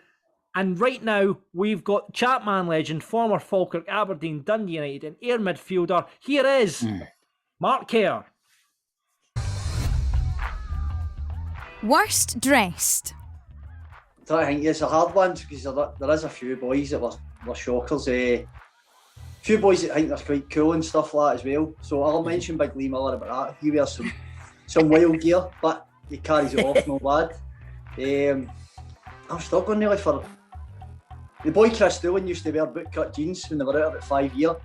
And right now, we've got Chapman legend, former Falkirk, Aberdeen, Dundee United, and Ayr midfielder. Here is Mark Kerr. Worst dressed. I think it's a hard one because there is a few boys that were shockers. A few boys that think they're quite cool and stuff like that as well. So I'll mention Big Lee Miller about that. He wears some wild gear, but he carries it off, no bad. I'm struggling really for the boy Chris Doolan used to wear bootcut jeans when they were out about 5 years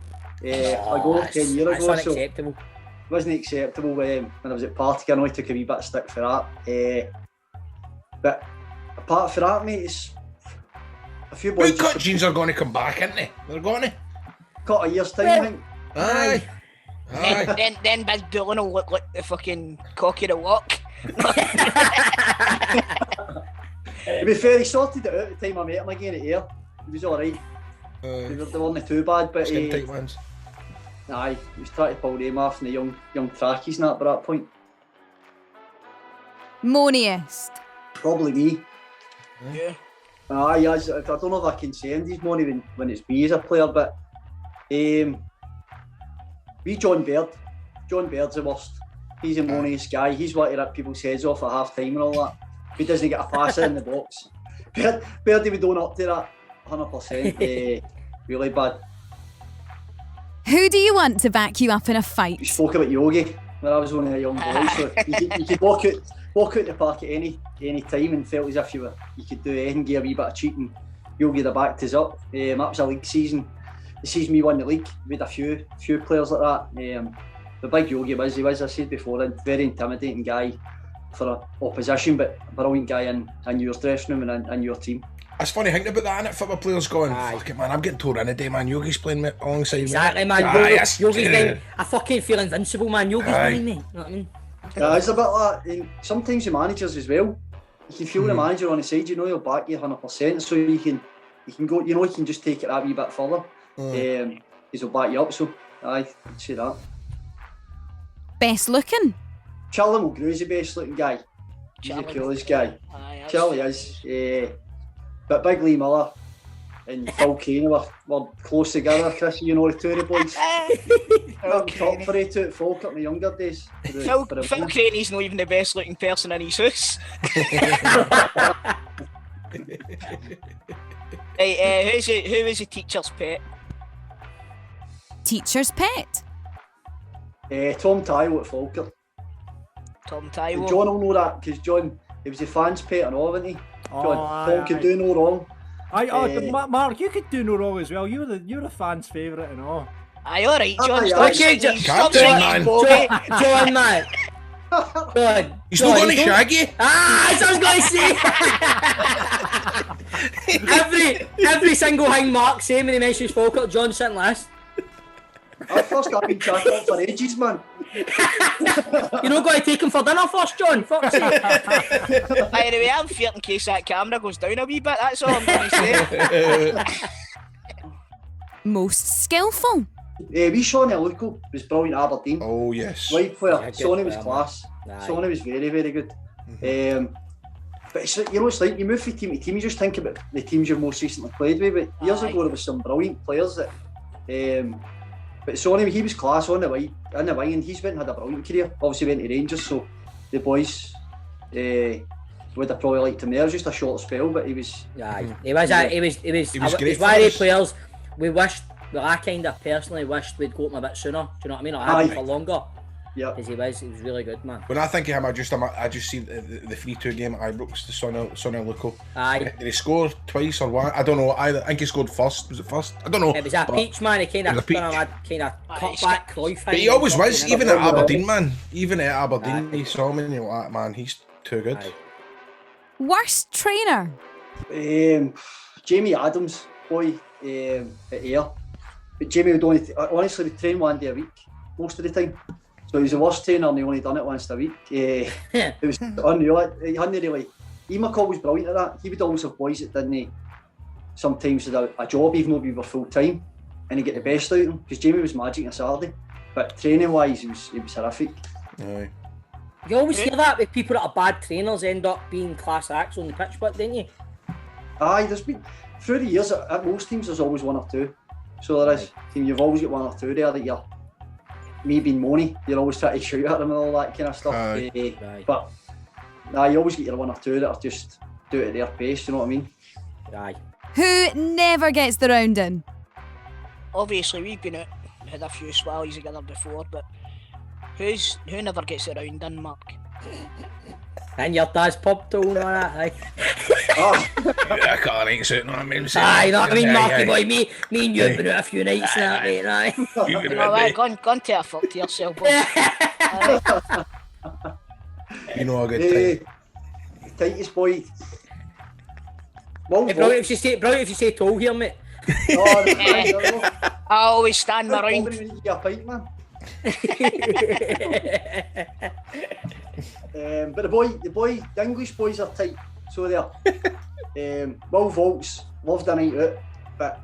ago, 10 years ago. That's unacceptable. So it wasn't acceptable when I was at Partick. I know he took a wee bit of stick for that. But apart from that, mate, it's a few boys. Bootcut jeans are going to come back, aren't they? They're going to. Cut a year's time, I think. Aye. Then Big Doolan will look like the fucking cock of the walk. To be fair, he sorted it out at the time I met him again at Ayr. He was alright. They weren't too bad, but tight ones. Aye, he was trying to pull them off and the young trackies and that by that point. Moaniest. Probably me. Yeah. Aye, I don't know if I can say Andy's money when it's me as a player, but we John Baird. John Baird's the worst. He's a moaniest guy. He's wanting to rip people's heads off at half time and all that. He doesn't get a pass in the box. Baird would own up to that 100%. Really bad. Who do you want to back you up in a We fight? spoke about Yogi when I was only a young boy, so you could walk out the park at any time and felt as if you could do anything, give a wee bit of cheating. Yogi the backed us up. That was a league season. The season we won the league, we had a few players like that. the big Yogi was, he was, I said before, a very intimidating guy for an opposition, but a brilliant guy in your dressing room and in your team. It's funny thinking about that, innit? Football players going, fuck it, man, I'm getting tore in a day, man. Yogi's playing alongside me. Exactly, man. Yogi's been, I fucking feel invincible, man. Yogi's winning me. You know what I mean? Yeah, it's a bit like that. Sometimes the managers as well, you can feel the manager on the side, you know, he'll back you 100%, so you can go, you know, you can just take it that wee bit further. He'll back you up, so I'd say that. Best looking? Charlie Mulgrew's the best looking guy. He's the coolest guy. Charlie is. But Big Lee Miller and Phil Kane were close together, Chris, you know, the two of the boys. Top for it at Falkirk in the younger days. Phil Kane is not even the best looking person in his house. Hey, who is the teacher's pet? Teacher's pet? Tom Tywell at Falkirk. Tom Tywell. John will know that because John, he was a fan's pet and all, wasn't he? John, Tom could do no wrong. Mark, you could do no wrong as well. You're the fans' favourite and all. Aye, alright, John. John, man. John. He's not going to Shaggy. That's what I was going to say. every single thing Mark saying when he mentions Falkirk, John sitting last. I've been chatting up for ages, man. You're not going to take him for dinner first, John? Fuck's sake. Anyway, I'm fearing in case that camera goes down a wee bit, that's all I'm going to say. Most skillful? Wee Sonny Luco was brilliant at Aberdeen. Oh, yes. Wide player. Sonny was class. Sonny was very, very good. But it's, you know, it's like you move from team to team, you just think about the teams you've most recently played with. But years ago, there was some brilliant players that. But Sonny, he was class on the wing, and he's went and had a brilliant career. Obviously, went to Rangers, so the boys would have probably liked him there. Just a short spell, but he was. Yeah, he was great. One of the players we wished. Well, I kind of personally wished we'd got him a bit sooner. Do you know what I mean? Or had him for longer. Yeah, because he was really good, man. When I think of him, I just see the 3-2 game at Ibrox to Sonny Luco. Aye. Did he score twice or one? I don't know. I think he scored first. Was it first? I don't know. It was a peach, man. He kind of cut back Cruyff. But he always was, even at Aberdeen, man. Even at Aberdeen, he saw him and you like, man, he's too good. Aye. Worst trainer? Jamie Adams, boy, at Ayr. But Jamie would honestly would train one day a week, most of the time. So he was the worst trainer and he only done it once a week. It was unreal. He hadn't really. Ian McCall was brilliant at that. He would always have boys that didn't sometimes did a job even though we were full time, and he'd get the best out of them because Jamie was magic on a Saturday. But training wise, he was horrific. Aye. You always hear that with people that are bad trainers end up being class acts on the pitch, but didn't you? Aye, there's been through the years at most teams there's always one or two. So there is. You've always got one or two there that you're. Me being Money, you're always trying to shoot at them and all that kind of stuff. But you always get your one or two that are just do it at their pace, you know what I mean? Aye. Who never gets the round in? Obviously, we've been out, had a few swallies together before, but who never gets the round in, Mark? And your dad's pub Toal and all that, aye. I can't think so, know what I mean? Aye, you know what I mean, Marky boy, me and you have been out a few nights and that, mate, aye. You know what, go and take a fuck to yourself, boy. You know a good time. Tightest boy. Brilliant if you say Toal here, mate. I always stand my round. But the English boys are tight, so they're. Will Volks loved a night out, but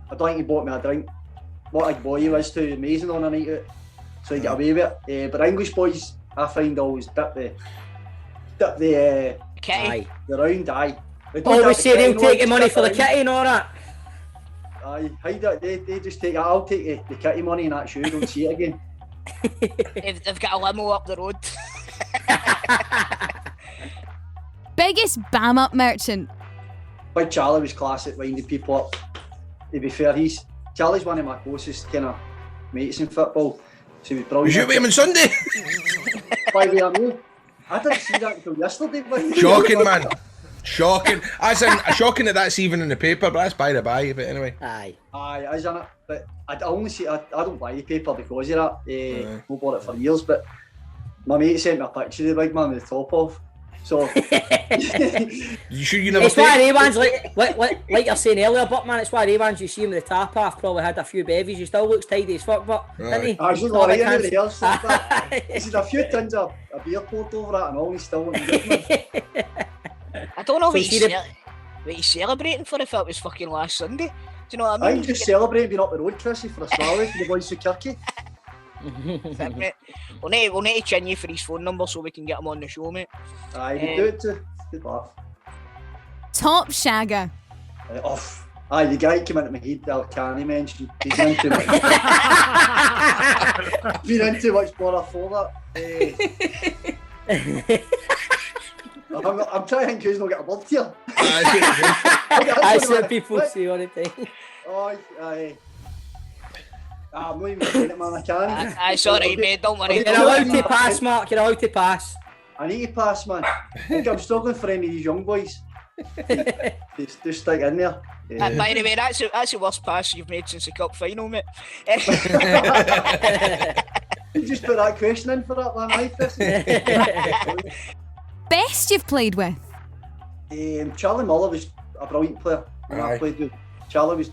I don't think he bought me a drink. What a boy he was too, amazing on a night out, so he got away with it. But English boys, I find always dip the kitty. The round, aye. Always say they'll take the money for the kitty and all that. Aye, they just take it. I'll take the kitty money and that shoe, don't see it again. They've got a limo up the road. Biggest bam up merchant? Big Charlie was class at winding people up. To be fair, Charlie's one of my closest kind of mates in football. So he was brilliant. Was you with him on Sunday? By the way, I didn't see that until yesterday. Shocking, man. Shocking. As in, shocking that that's even in the paper, but that's by the by. But anyway. Aye, isn't it? But I only see. I don't buy the paper because of that. I've bought it for years, but my mate sent me a picture of the big man with the top off. So you sure you never? It's one of the ones like you're saying earlier, but man, it's one of the ones you see him with the top off. Probably had a few bevies. He still looks tidy as fuck, but didn't he? I just like anybody else. He's had a few tins of a beer poured over that, and all he's still looking good. I don't know what he's celebrating for if it was fucking last Sunday. Do you know what I mean? I'm just celebrating being up the road, Chrissy, for a swallow for the boys of Kirky. We'll need to chin you for his phone number so we can get him on the show, mate. Aye, we do it too. Good laugh. Top shagger. Aye, the guy came into my head, that Canny mentioned. He's been into much. Been into much more for that. I'm trying to think who's not got a blood here. I see people say all the time. Aye. I'm not even saying it, man. I can't. It's alright, mate. Don't worry. You're allowed to pass, Mark. You're allowed to pass. I need to pass, man. I think I'm struggling for any of these young boys. Just stick in there. By the way, that's the worst pass you've made since the cup final, mate. You just put that question in for that one, right? Best you've played with? Charlie Muller was a brilliant player. I played with Charlie was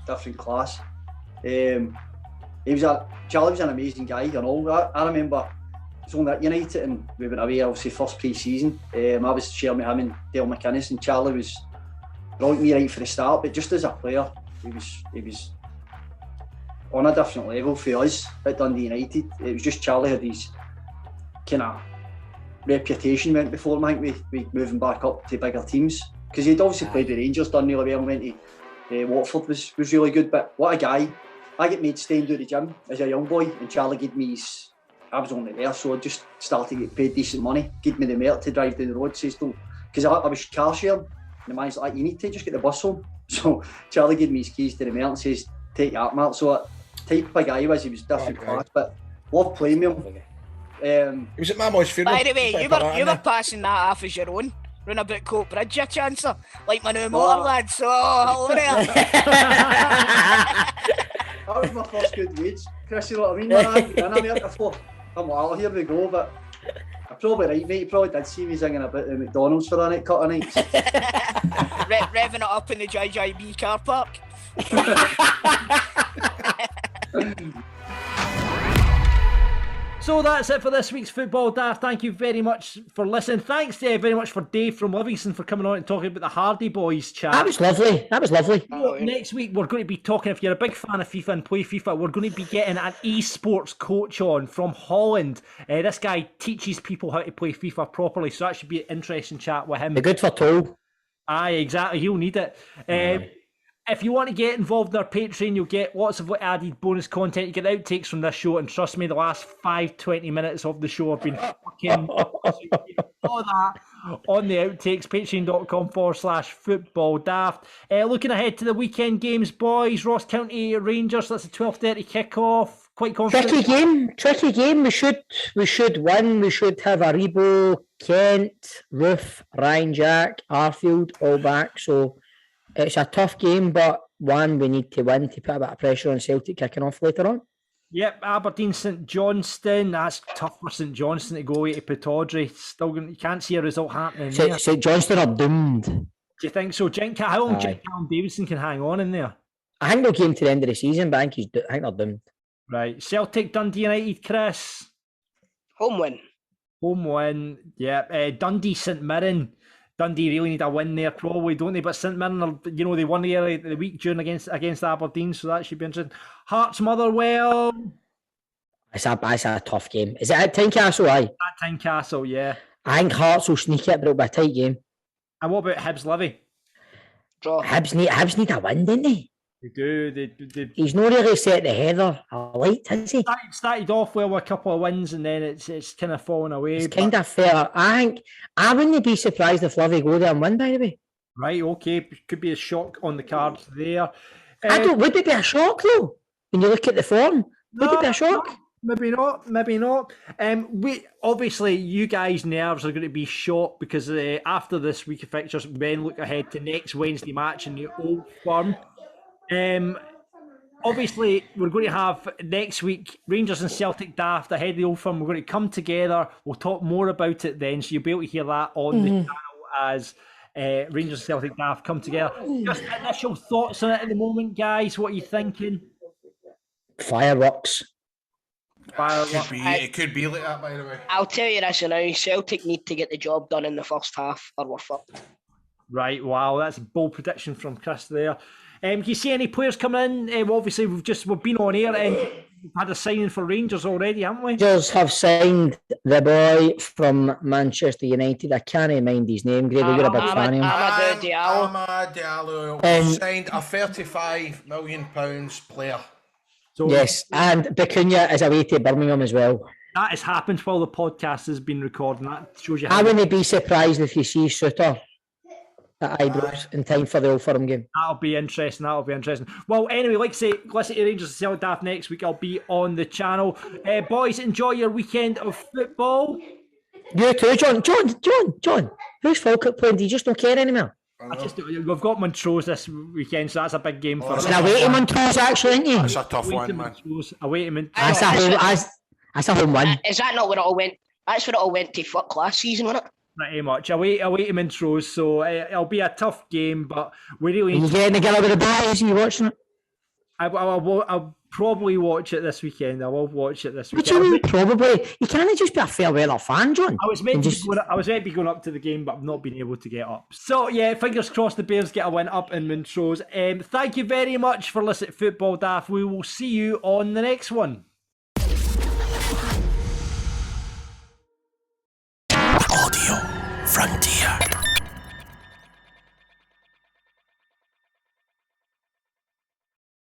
different class. Charlie was an amazing guy, you know. I remember it was only at United and we went away, obviously first pre-season. I was sharing with him and Dale McInnes, and Charlie was brilliant me right for the start, but just as a player, he was on a different level for us at Dundee United. It was just Charlie had his kind of reputation went before him, I think, with moving back up to bigger teams. Because he'd obviously played with Rangers, done really well, and went to Watford was really good, but what a guy. I get made staying to the gym as a young boy, and Charlie gave me I was only there, so I just started to get paid decent money, gave me the mare to drive down the road, says don't, because I was car sharing, and the man's like, you need to just get the bus home. So Charlie gave me his keys to the mare and says, take that, Mark. So type of guy he was different class, but loved playing with him. Was it Mamo's funeral? By the way, you were passing that off as your own. Run about Coat Bridge, your Chancellor, like my new motor lads. So hello there. That was my first good wage, Chris, you know what I mean? When I got in there before, I'm like, oh, here we go, but I'm probably right, mate. You probably did see me singing about the McDonald's for a night, cut of nights. Revving it up in the JJB car park. So that's it for this week's Football Daft. Thank you very much for listening. Thanks very much for Dave from Livingston for coming on and talking about the Hardy Boys chat. That was lovely. Next week we're going to be talking, if you're a big fan of FIFA and play FIFA, we're going to be getting an esports coach on from Holland. This guy teaches people how to play FIFA properly, so that should be an interesting chat with him. They're good for Toal. Aye, exactly. He'll need it. If you want to get involved in our Patreon, you'll get lots of added bonus content. You get outtakes from this show, and trust me, the last 20 minutes of the show have been fucking all that on the outtakes. Patreon.com/football daft. Looking ahead to the weekend games, boys. Ross County Rangers. That's a 12:30 kickoff. Quite confident. Tricky game. We should win. We should have Aribo, Kent, Roof, Ryan Jack, Arfield all back. So it's a tough game, but one we need to win to put a bit of pressure on Celtic kicking off later on. Yep, Aberdeen St Johnstone. That's tough for St Johnstone to go away to Pittodrie. Still, you can't see a result happening there. St Johnstone are doomed. Do you think so? How long do you think Callum Davidson can hang on in there? I think they'll game to the end of the season, but I think they're doomed. Right. Celtic, Dundee United, Chris. Home win. Yeah. Dundee, St Mirren. Dundee really need a win there, probably, don't they? But St Mirren, they won the week during against Aberdeen, so that should be interesting. Hearts, Motherwell. It's a tough game. Is it at Tynecastle? Aye. At Tynecastle, yeah. I think Hearts will sneak it, but it'll be a tight game. And what about Hibs, Livy? Draw. Hibs need a win, don't they? They do. He's not really set the heather alight, has he? Started off well with a couple of wins, and then it's kind of fallen away. It's kind of fair. I wouldn't be surprised if Livy go there and win, by the way. Right, okay. Could be a shock on the cards there. Would it be a shock, though? When you look at the form, would it be a shock? Maybe not. We obviously, you guys' nerves are going to be shot because after this week of fixtures, we then look ahead to next Wednesday match in the Old Firm. Obviously, we're going to have next week Rangers and Celtic Daft ahead of the Old Firm. We're going to come together. We'll talk more about it then, so you'll be able to hear that on the channel as Rangers and Celtic Daft come together. Just initial thoughts on it at the moment, guys. What are you thinking? Fireworks. It could be like that, by the way. I'll tell you this now, Celtic need to get the job done in the first half or we're fucked. Right, wow, that's a bold prediction from Chris there. Can you see any players coming in? Obviously, we've been on air and we've had a signing for Rangers already, haven't we? Rangers have signed the boy from Manchester United. I can't mind his name. Grado, you're a big fan of him. Amad Diallo signed a £35 million player. So, yes, and Bacuna is away to Birmingham as well. That has happened while the podcast has been recording. That shows you how... I wouldn't be surprised if you see Suter at Ibrox in time for the Old Firm game. That'll be interesting. Well, anyway, like I say, listen to Rangers and Celtic Daft next week. I'll be on the channel. Boys, enjoy your weekend of football. You too, John. Who's Falkirk playing? Do you just not care anymore? We've got Montrose this weekend, so that's a big game for us. And away to Montrose, actually, isn't it? That's a tough one, man. Away to Montrose. That's a home win. Is that not where it all went? That's where it all went to fuck last season, wasn't it? Pretty much. Away to Montrose, so it'll be a tough game, but we really... Are you getting together with the boys? Are you watching it? I'll probably watch it this weekend. I will watch it this weekend. What do you mean, probably? You can't just be a fair weather fan, John. I was meant to be going up to the game, but I've not been able to get up. So, yeah, fingers crossed the Bears get a win up in Montrose. Thank you very much for listening to Football Daft. We will see you on the next one. Audio.